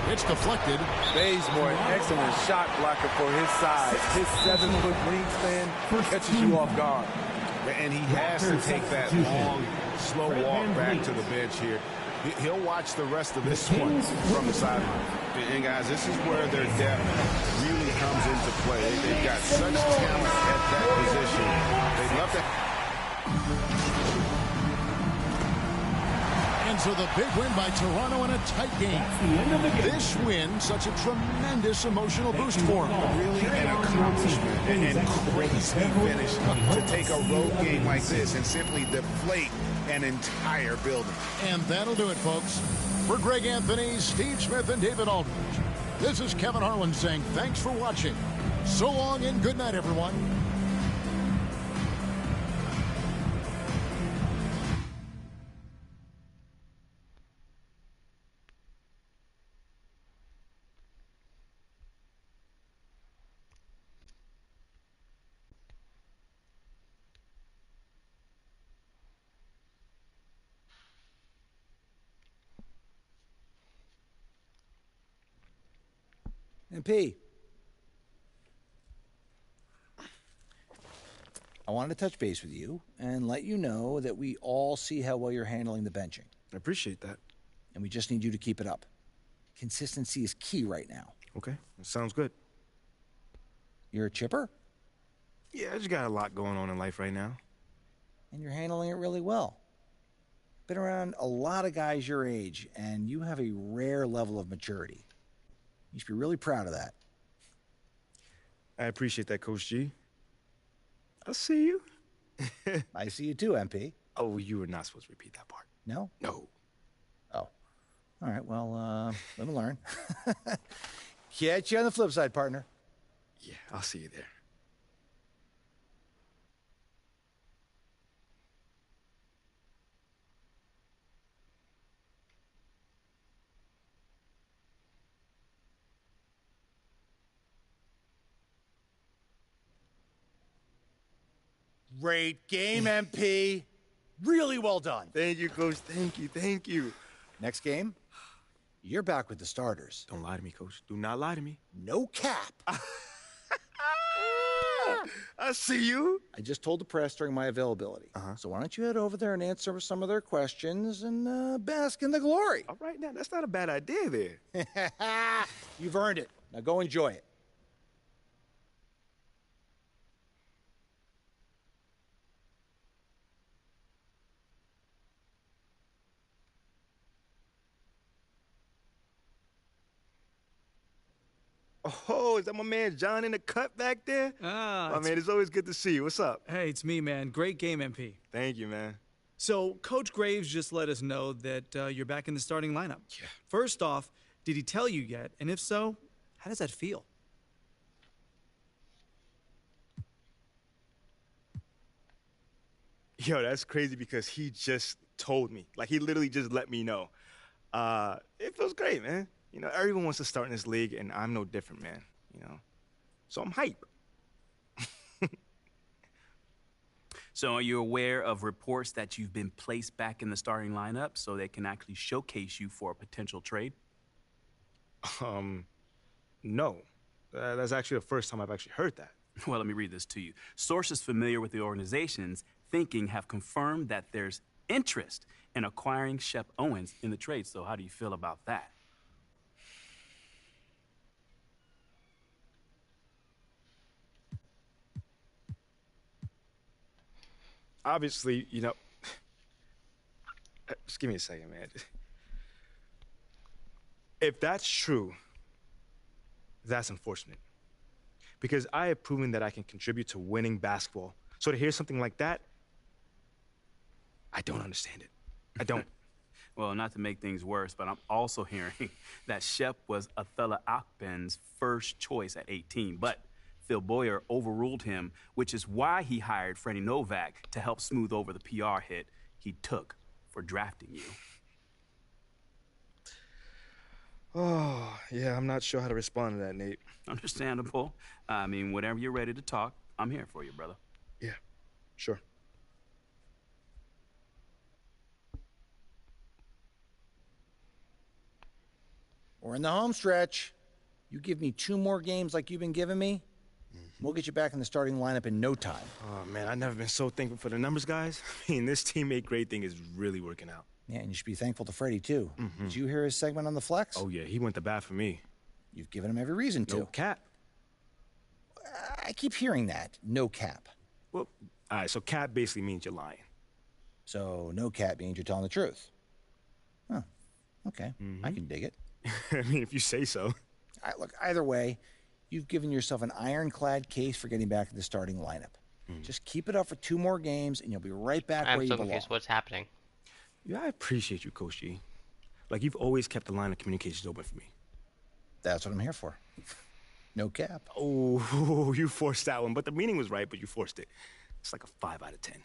It's deflected. Bazemore, an excellent shot blocker for his size. His 7-foot wingspan catches you off guard. And he has to take that long, slow walk back to the bench here. He'll watch the rest of this one from the sideline. And guys, this is where their depth really comes into play. They've got such talent at that position. They'd love to. And so the big win by Toronto in a tight game. This win, such a tremendous emotional boost for them. Really an accomplishment and crazy finish to take a road game like this and simply deflate an entire building. And that'll do it, folks. For Greg Anthony, Steve Smith, and David Aldridge, this is Kevin Harlan saying thanks for watching. So long and good night, everyone. MP, I wanted to touch base with you and let you know that we all see how well you're handling the benching. I appreciate that. And we just need you to keep it up. Consistency is key right now. Okay, sounds good. You're a chipper? Yeah, I just got a lot going on in life right now. And you're handling it really well. Been around a lot of guys your age, and you have a rare level of maturity. You should be really proud of that. I appreciate that, Coach G. I'll see you. I see you too, MP. Oh, you were not supposed to repeat that part. No? No. Oh. All right, well, let me learn. Catch you on the flip side, partner. Yeah, I'll see you there. Great game, MP. Really well done. Thank you, Coach. Thank you. Thank you. Next game, you're back with the starters. Don't lie to me, Coach. Do not lie to me. No cap. I see you. I just told the press during my availability. So why don't you head over there and answer some of their questions and bask in the glory. All right, now, that's not a bad idea there. You've earned it. Now go enjoy it. Oh, is that my man John in the cut back there? Ah, man, it's always good to see you. What's up? Hey, it's me, man. Great game, MP. Thank you, man. So, Coach Graves just let us know that you're back in the starting lineup. Yeah. First off, did he tell you yet? And if so, how does that feel? Yo, that's crazy because he just told me. Like, he literally just let me know. It feels great, man. You know, everyone wants to start in this league, and I'm no different, man. You know, so I'm hype. So are you aware of reports that you've been placed back in the starting lineup so they can actually showcase you for a potential trade? No. That's actually the first time I've actually heard that. Well, let me read this to you. Sources familiar with the organization's thinking have confirmed that there's interest in acquiring Shep Owens in the trade. So how do you feel about that? Obviously, you know, just give me a second, man. If that's true, that's unfortunate. Because I have proven that I can contribute to winning basketball. So to hear something like that, I don't understand it. I don't. Well, not to make things worse, but I'm also hearing that Shep was Athala Akben's first choice at 18, but Phil Boyer overruled him, which is why he hired Freddie Novak to help smooth over the PR hit he took for drafting you. Oh, yeah, I'm not sure how to respond to that, Nate. Understandable. I mean, whenever you're ready to talk, I'm here for you, brother. Yeah, sure. We're in the home stretch. You give me 2 more games like you've been giving me, we'll get you back in the starting lineup in no time. Oh, man, I've never been so thankful for the numbers, guys. I mean, this teammate grade thing is really working out. Yeah, and you should be thankful to Freddie, too. Did you hear his segment on the flex? Oh, yeah, he went to bat for me. You've given him every reason to. No cap. I keep hearing that. No cap. Well, all right, so cap basically means you're lying. So no cap means you're telling the truth. Huh. Okay. I can dig it. I mean, if you say so. Look, either way, you've given yourself an ironclad case for getting back to the starting lineup. Just keep it up for 2 more games, and you'll be right back where you belong. I'm so confused. What's happening? Yeah, I appreciate you, Coach G. Like, you've always kept the line of communications open for me. That's what I'm here for. No cap. Oh, you forced that one. But the meaning was right, but you forced it. It's like a 5 out of 10.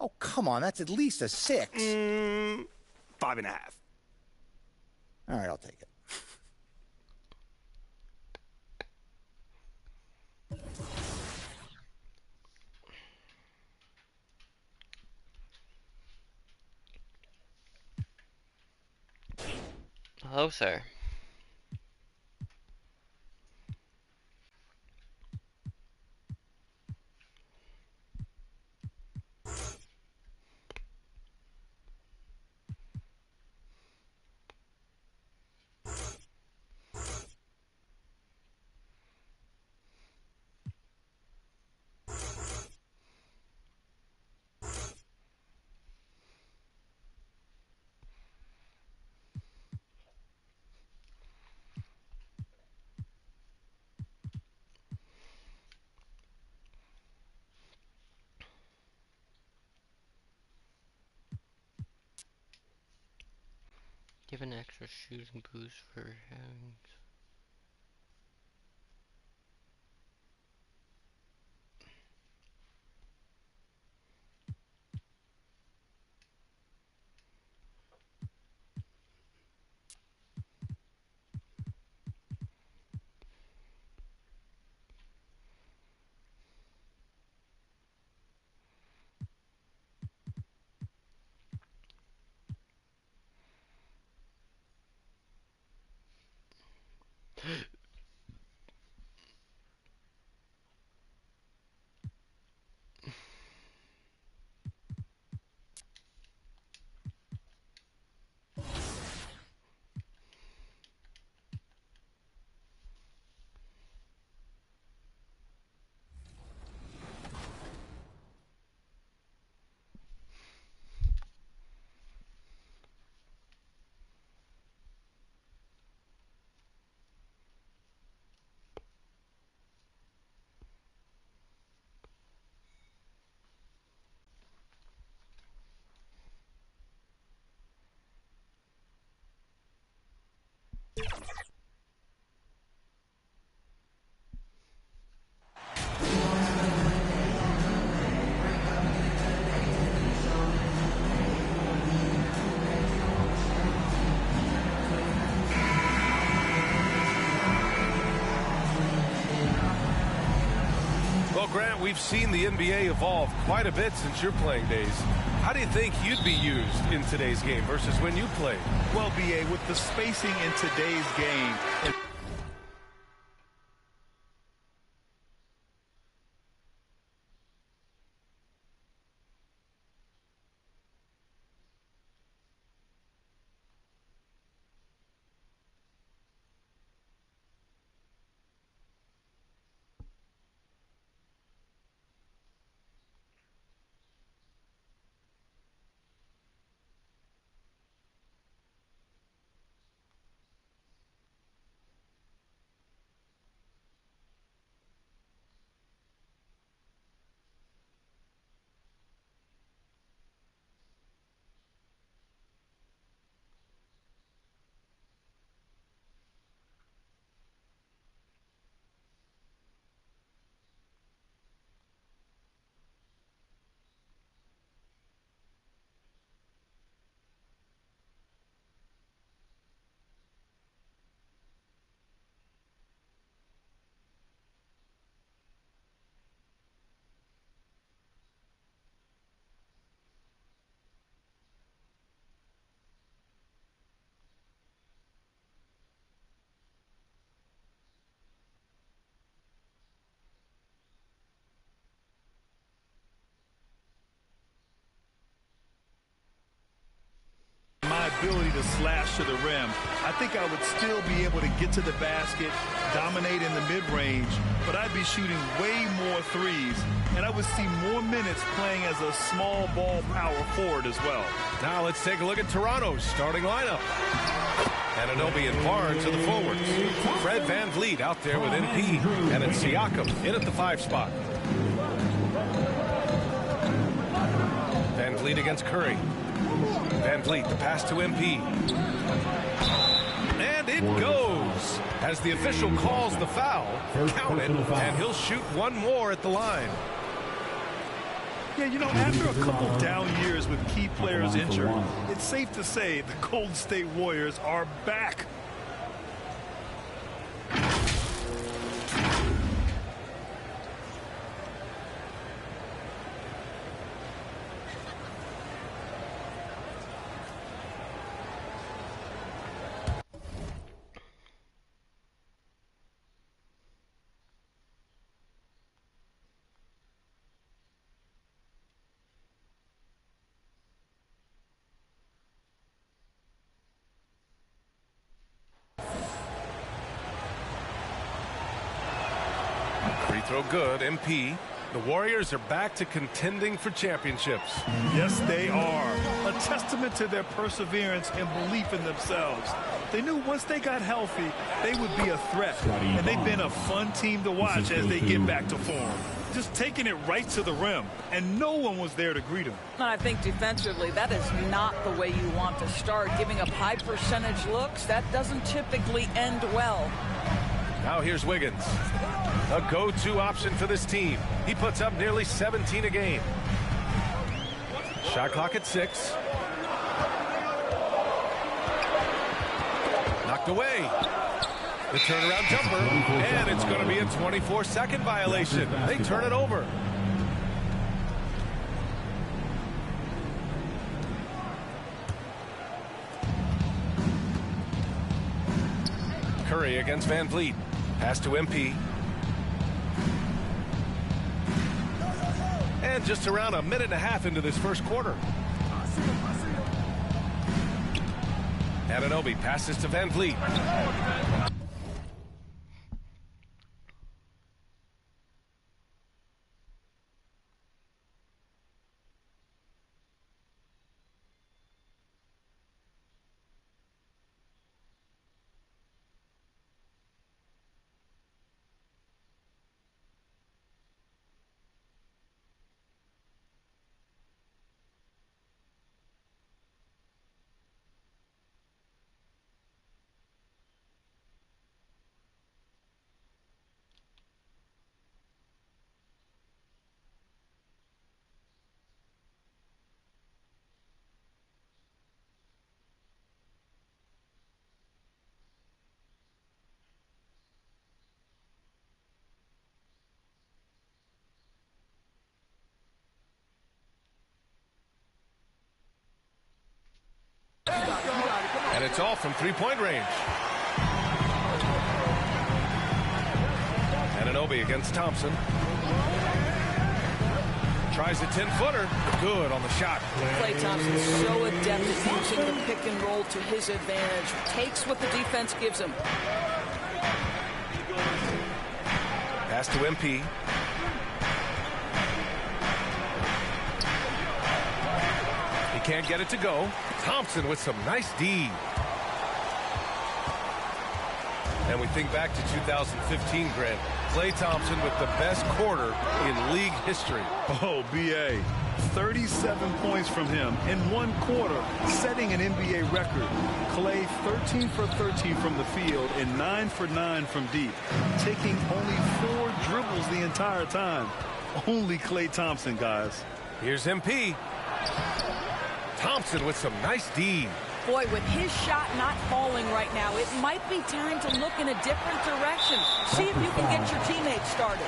Oh, come on. That's at least a 6. 5.5. All right, I'll take it. Hello, sir. Give an extra shooting boost for having. Well, Grant, we've seen the NBA evolve quite a bit since your playing days. How do you think you'd be used in today's game versus when you played? Well, BA, with the spacing in today's game, ability to slash to the rim, I think I would still be able to get to the basket, dominate in the mid-range, but I'd be shooting way more threes, and I would see more minutes playing as a small ball power forward as well. Now let's take a look at Toronto's starting lineup. Anunoby and Barnes are the forwards. Fred VanVleet out there with MP, and it's Siakam in at the 5 spot. VanVleet against Curry. VanVleet, the pass to MP. And it goes as the official calls the foul. Count it, and he'll shoot one more at the line. Yeah, you know, after a couple down years with key players injured, it's safe to say the Golden State Warriors are back. Free throw good, MP. The Warriors are back to contending for championships. Yes, they are. A testament to their perseverance and belief in themselves. They knew once they got healthy, they would be a threat. And they've been a fun team to watch as they get back to form. Just taking it right to the rim, and no one was there to greet them. I think defensively, that is not the way you want to start. Giving up high percentage looks, that doesn't typically end well. Now here's Wiggins. A go-to option for this team. He puts up nearly 17 a game. Shot clock at 6. Knocked away. The turnaround jumper, and it's going to be a 24-second violation. They turn it over. Curry against VanVleet. Pass to MP. And just around a minute and a half into this first quarter. Anunoby passes to VanVleet. And it's all from three-point range. Anunoby against Thompson. Tries a 10-footer. Good on the shot. Klay Thompson so adept at using the pick and roll to his advantage. Takes what the defense gives him. Pass to MP. He can't get it to go. Thompson with some nice D. And we think back to 2015, Grant. Klay Thompson with the best quarter in league history. Oh, B.A. 37 points from him in one quarter, setting an NBA record. Klay 13 for 13 from the field and 9 for 9 from deep, taking only 4 dribbles the entire time. Only Klay Thompson, guys. Here's MP. Thompson with some nice D. Boy, with his shot not falling right now, it might be time to look in a different direction. See if you can get your teammates started.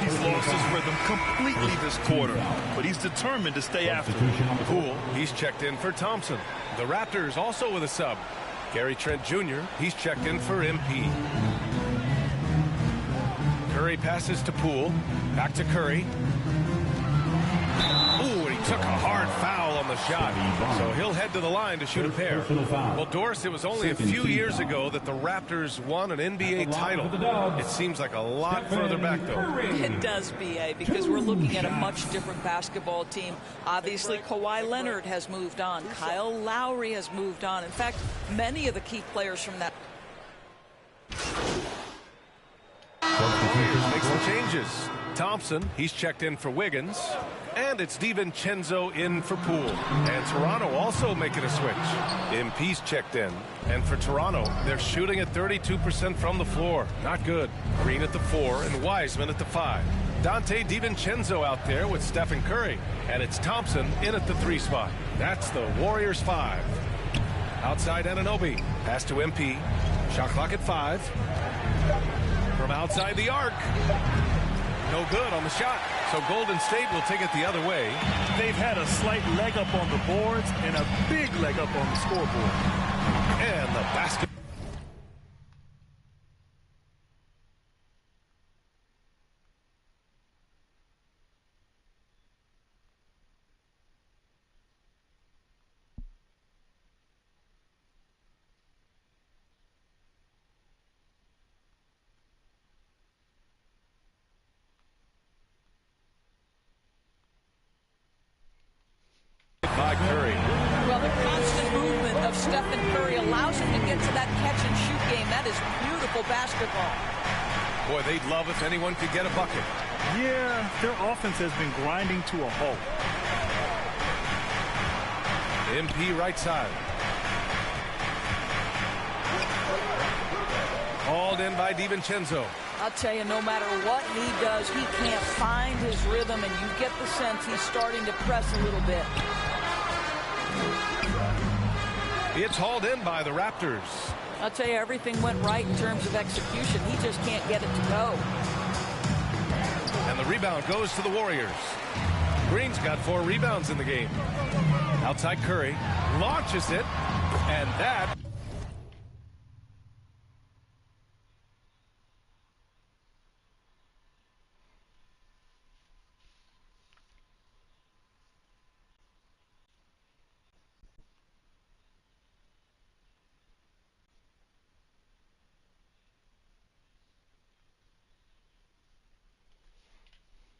He's lost his rhythm completely this quarter, but he's determined to stay after it. Poole, he's checked in for Thompson. The Raptors also with a sub. Gary Trent Jr., he's checked in for MP. Curry passes to Poole. Back to Curry. Ooh, and he took a hard foul on the the shot, so he'll head to the line to shoot a pair. Well, Doris, it was only a few years ago that the Raptors won an NBA title. It seems like a lot further back, though. It does, B.A., because we're looking at a much different basketball team. Obviously, Kawhi Leonard has moved on. Kyle Lowry has moved on. In fact, many of the key players from that. Warriors make some changes. Thompson, he's checked in for Wiggins. And it's DiVincenzo in for Poole. And Toronto also making a switch. MP's checked in. And for Toronto, they're shooting at 32% from the floor. Not good. Green at the 4 and Wiseman at the 5. Dante DiVincenzo out there with Stephen Curry. And it's Thompson in at the 3 spot. That's the Warriors 5. Outside Anunoby. Pass to MP. Shot clock at 5. From outside the arc. No good on the shot. So Golden State will take it the other way. They've had a slight leg up on the boards and a big leg up on the scoreboard. And the basket. By Curry. Well, the constant movement of Stephen Curry allows him to get to that catch-and-shoot game. That is beautiful basketball. Boy, they'd love if anyone could get a bucket. Yeah, their offense has been grinding to a halt. MP right side. Hauled in by DiVincenzo. I'll tell you, no matter what he does, he can't find his rhythm, and you get the sense he's starting to press a little bit. It's hauled in by the Raptors. I'll tell you, everything went right in terms of execution. He just can't get it to go. And the rebound goes to the Warriors. Green's got 4 rebounds in the game. Outside Curry. Launches it. And that...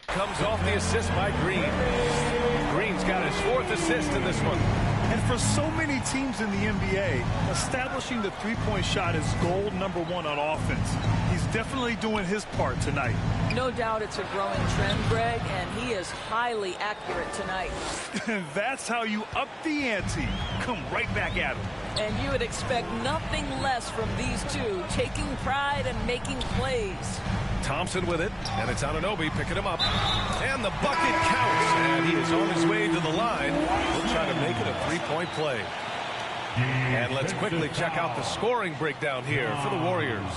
comes off the assist by Green. Green's got his 4th assist in this one. And for so many teams in the NBA, establishing the three-point shot is goal #1 on offense. He's definitely doing his part tonight. No doubt it's a growing trend, Greg, and he is highly accurate tonight. That's how you up the ante. Come right back at him. And you would expect nothing less from these two, taking pride and making plays. Thompson with it, and it's Anunoby picking him up. And the bucket counts, and he is on his way to the line. He'll try to make it a 3-point play. And let's quickly check out the scoring breakdown here for the Warriors.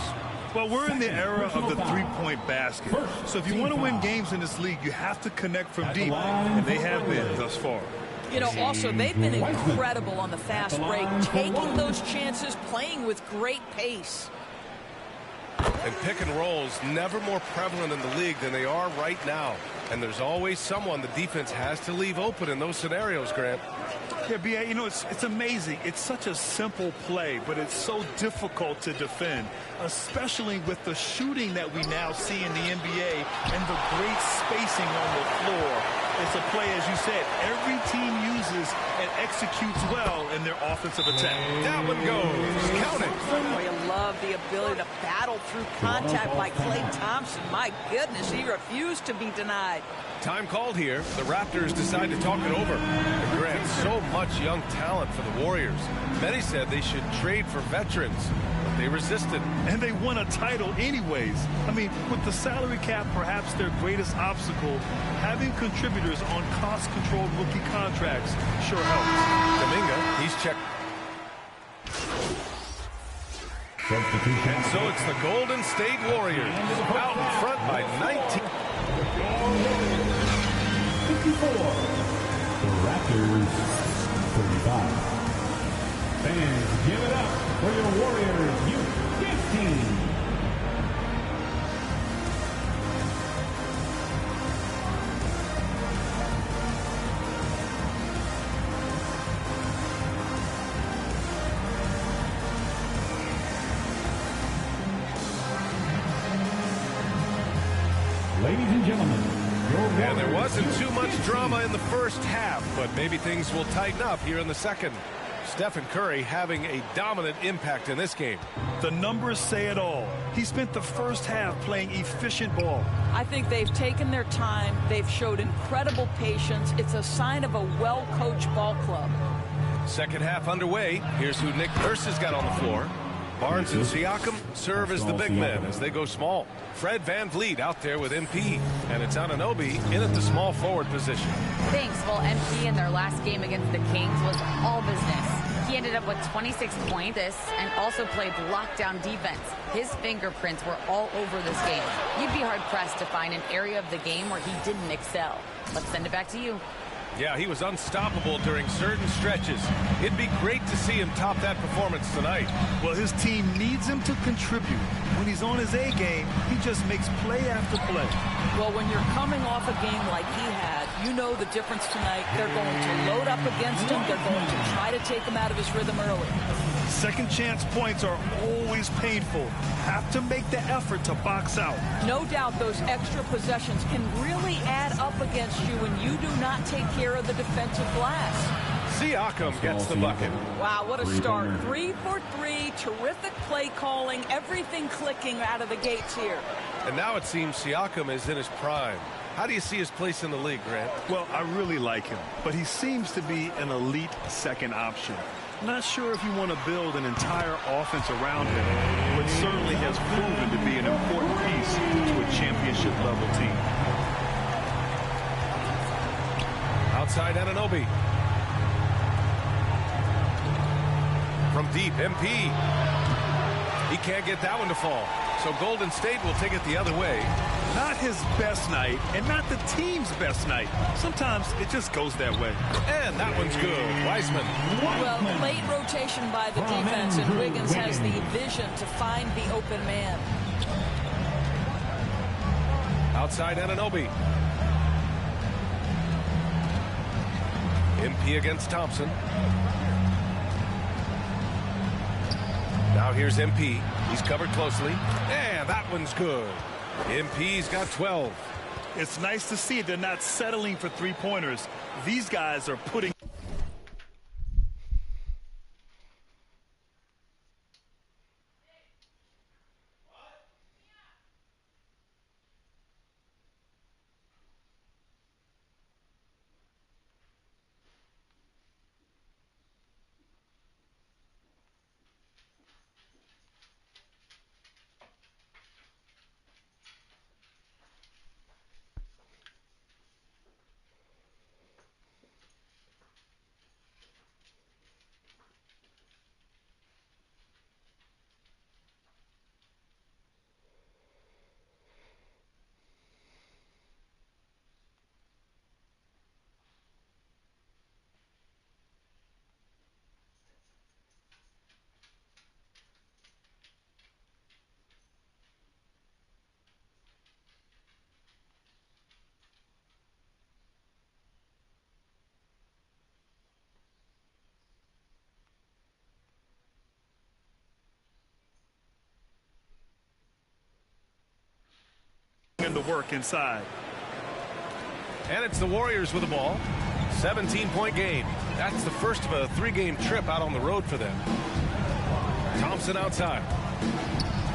Well, we're in the era of the three-point basket. So if you want to win games in this league, you have to connect from deep, and they have been thus far. You know, also, they've been incredible on the fast break, taking those chances, playing with great pace. And pick and rolls never more prevalent in the league than they are right now. And there's always someone the defense has to leave open in those scenarios, Grant. Yeah, B.A., you know, it's amazing. It's such a simple play, but it's so difficult to defend, especially with the shooting that we now see in the NBA and the great spacing on the floor. It's a play, as you said, every team uses and executes well in their offensive attack. That one goes. Count it. Oh, you love the ability to battle through contact by Klay Thompson. My goodness, he refused to be denied. Time called here. The Raptors decide to talk it over. And Grant, so much young talent for the Warriors. Many said they should trade for veterans, but they resisted. And they won a title anyways. I mean, with the salary cap perhaps their greatest obstacle, having contributors on cost-controlled rookie contracts sure helps. Dominga, he's checked. And so it's the Golden State Warriors out in front by 19. 54. The Raptors 35. Fans, give it up for your Warriors Youth Team. Ladies and gentlemen, and there wasn't too much drama in the first half, but maybe things will tighten up here in the second. Stephen Curry having a dominant impact in this game. The numbers say it all. He spent the first half playing efficient ball. I think they've taken their time. They've showed incredible patience. It's a sign of a well-coached ball club. Second half underway. Here's who Nick Nurse has got on the floor. Barnes and Siakam serve as the big men as they go small. Fred VanVleet out there with MP. And it's Anunoby in at the small forward position. Thanks. Well, MP in their last game against the Kings was all business. He ended up with 26 points and also played lockdown defense. His fingerprints were all over this game. You'd be hard-pressed to find an area of the game where he didn't excel. Let's send it back to you. Yeah, he was unstoppable during certain stretches. It'd be great to see him top that performance tonight. Well, his team needs him to contribute. When he's on his A game, he just makes play after play. Well, when you're coming off a game like he had, you know the difference tonight. They're going to load up against him. They're going to try to take him out of his rhythm early. Second chance points are always painful. Have to make the effort to box out. No doubt those extra possessions can really add up against you when you do not take care of the defensive glass. Siakam gets the bucket. Wow, what a start. 3 for 3, terrific play calling, everything clicking out of the gates here. And now it seems Siakam is in his prime. How do you see his place in the league, Grant? Well, I really like him, but he seems to be an elite second option. Not sure if you want to build an entire offense around him, but certainly has proven to be an important piece to a championship-level team. Outside Anunoby. From deep, MP. He can't get that one to fall. So Golden State will take it the other way. Not his best night, and not the team's best night. Sometimes it just goes that way. And that one's good. Wiseman. Well, late rotation by the defense, and Wiggins has the vision to find the open man. Outside Anunoby. MP against Thompson. Now here's MP. He's covered closely. And that one's good. MP's got 12. It's nice to see they're not settling for three-pointers. These guys are putting... to work inside. And it's the Warriors with the ball. 17-point game. That's the first of a 3-game trip out on the road for them. Thompson outside.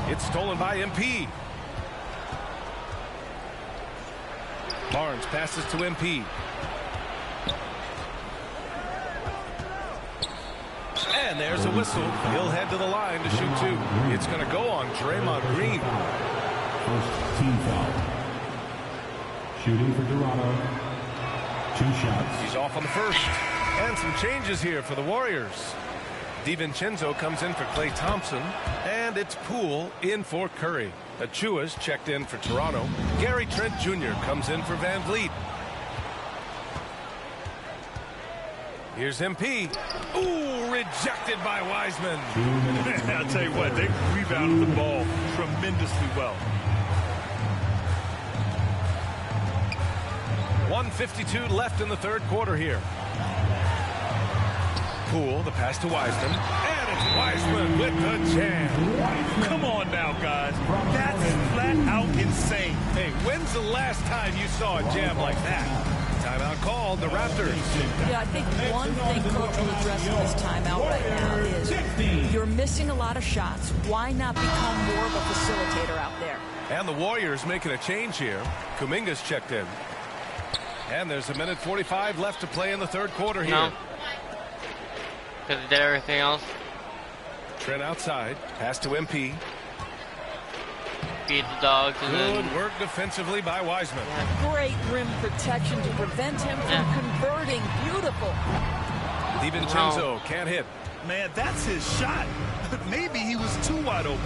It's stolen by MP. Barnes passes to MP. And there's a whistle. He'll head to the line to shoot two. It's going to go on Draymond Green. First team foul. Shooting for Toronto. 2 shots. He's off on the first. And some changes here for the Warriors. DiVincenzo comes in for Klay Thompson. And it's Poole in for Curry. Achua's checked in for Toronto. Gary Trent Jr. comes in for VanVleet. Here's MP. Ooh, rejected by Wiseman. I'll tell you what, they rebounded the ball tremendously well. 1:52 left in the third quarter here. Poole, the pass to Wiseman. And it's Wiseman with the jam. Come on now, guys. That's flat out insane. Hey, when's the last last time you saw a jam like that? Timeout called, the Raptors. Yeah, I think one thing Coach will address in this timeout right now is you're missing a lot of shots. Why not become more of a facilitator out there? And the Warriors making a change here. Kuminga's checked in. And there's 1:45 left to play in the third quarter here. No. Because he did everything else. Trent outside. Pass to MP. Feed the dogs. And Good work defensively by Wiseman. Great rim protection to prevent him from converting. Beautiful. DiVincenzo can't hit. Man, that's his shot. Maybe he was too wide open.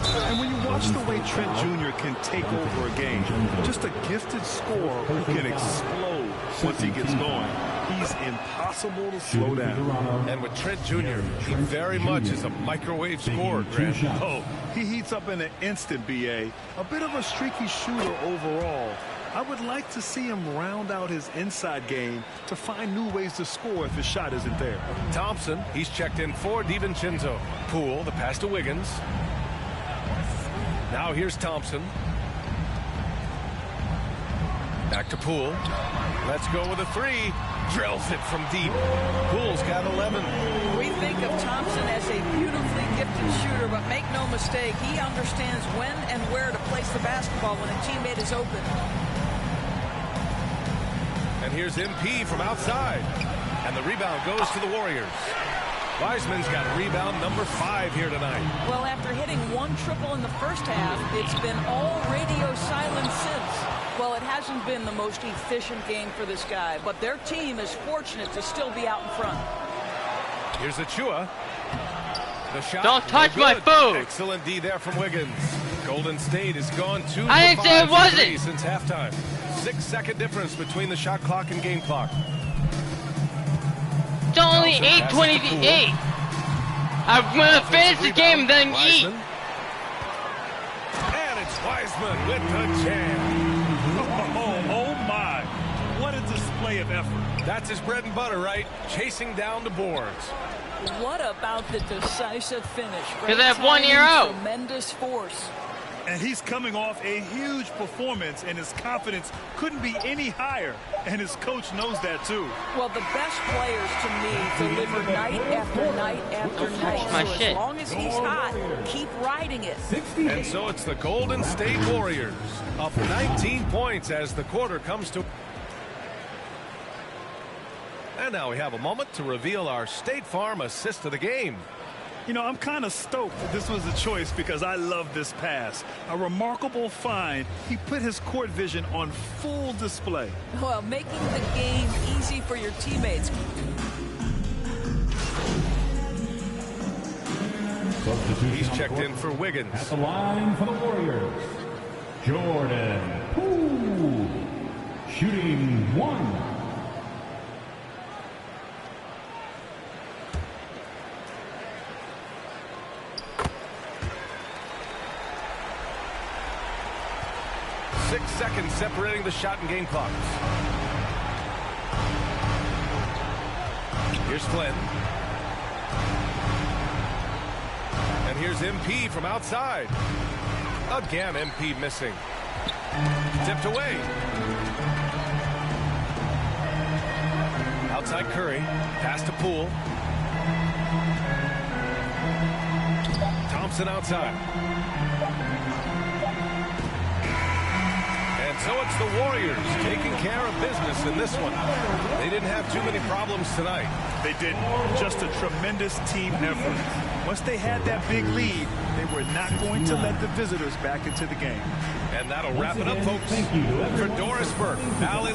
And when you watch the way Trent Jr. can take over a game, just a gifted scorer who can explode once he gets going. He's impossible to slow down. And with Trent Jr., he very much is a microwave scorer, Grant. Oh, he heats up in an instant, BA. A bit of a streaky shooter overall. I would like to see him round out his inside game to find new ways to score if his shot isn't there. Thompson, he's checked in for DiVincenzo. Poole, the pass to Wiggins. Now here's Thompson. Back to Poole. Let's go with a three. Drills it from deep. Poole's got 11. We think of Thompson as a beautifully gifted shooter, but make no mistake, he understands when and where to place the basketball when a teammate is open. And here's MP from outside. And the rebound goes to the Warriors. Wiseman's got rebound number 5 here tonight. Well, after hitting 1 triple in the first half, it's been all radio silence since. Well, it hasn't been the most efficient game for this guy, but their team is fortunate to still be out in front. Here's Achua. The shot. Don't touch my food. Excellent D there from Wiggins. Golden State has gone 2 I didn't say it wasn't. Since halftime. 6-second difference between the shot clock and game clock. It's only 8:28. I'm gonna finish the game, then eat. And it's Wiseman with the jam. Oh my! What a display of effort. That's his bread and butter, right? Chasing down the boards. What about the decisive finish? Because they have 1 year out. Tremendous force. And he's coming off a huge performance, and his confidence couldn't be any higher. And his coach knows that, too. Well, the best players, to me, deliver night after night after night. So as long as he's hot, keep riding it. And so it's the Golden State Warriors up 19 points as the quarter comes to. And now we have a moment to reveal our State Farm assist of the game. You know, I'm kind of stoked that this was a choice because I love this pass. A remarkable find. He put his court vision on full display. Well, making the game easy for your teammates. He's checked in for Wiggins. At the line for the Warriors, Jordan Poole. Shooting 1. Seconds separating the shot and game clocks. Here's Flynn. And here's MP from outside. Again, MP missing. Tipped away. Outside Curry. Pass to Poole. Thompson outside. So it's the Warriors taking care of business in this one. They didn't have too many problems tonight. They didn't. Just a tremendous team effort. Once they had that big lead, they were not going to let the visitors back into the game. And that'll wrap it up, folks. For Doris Burke, Allie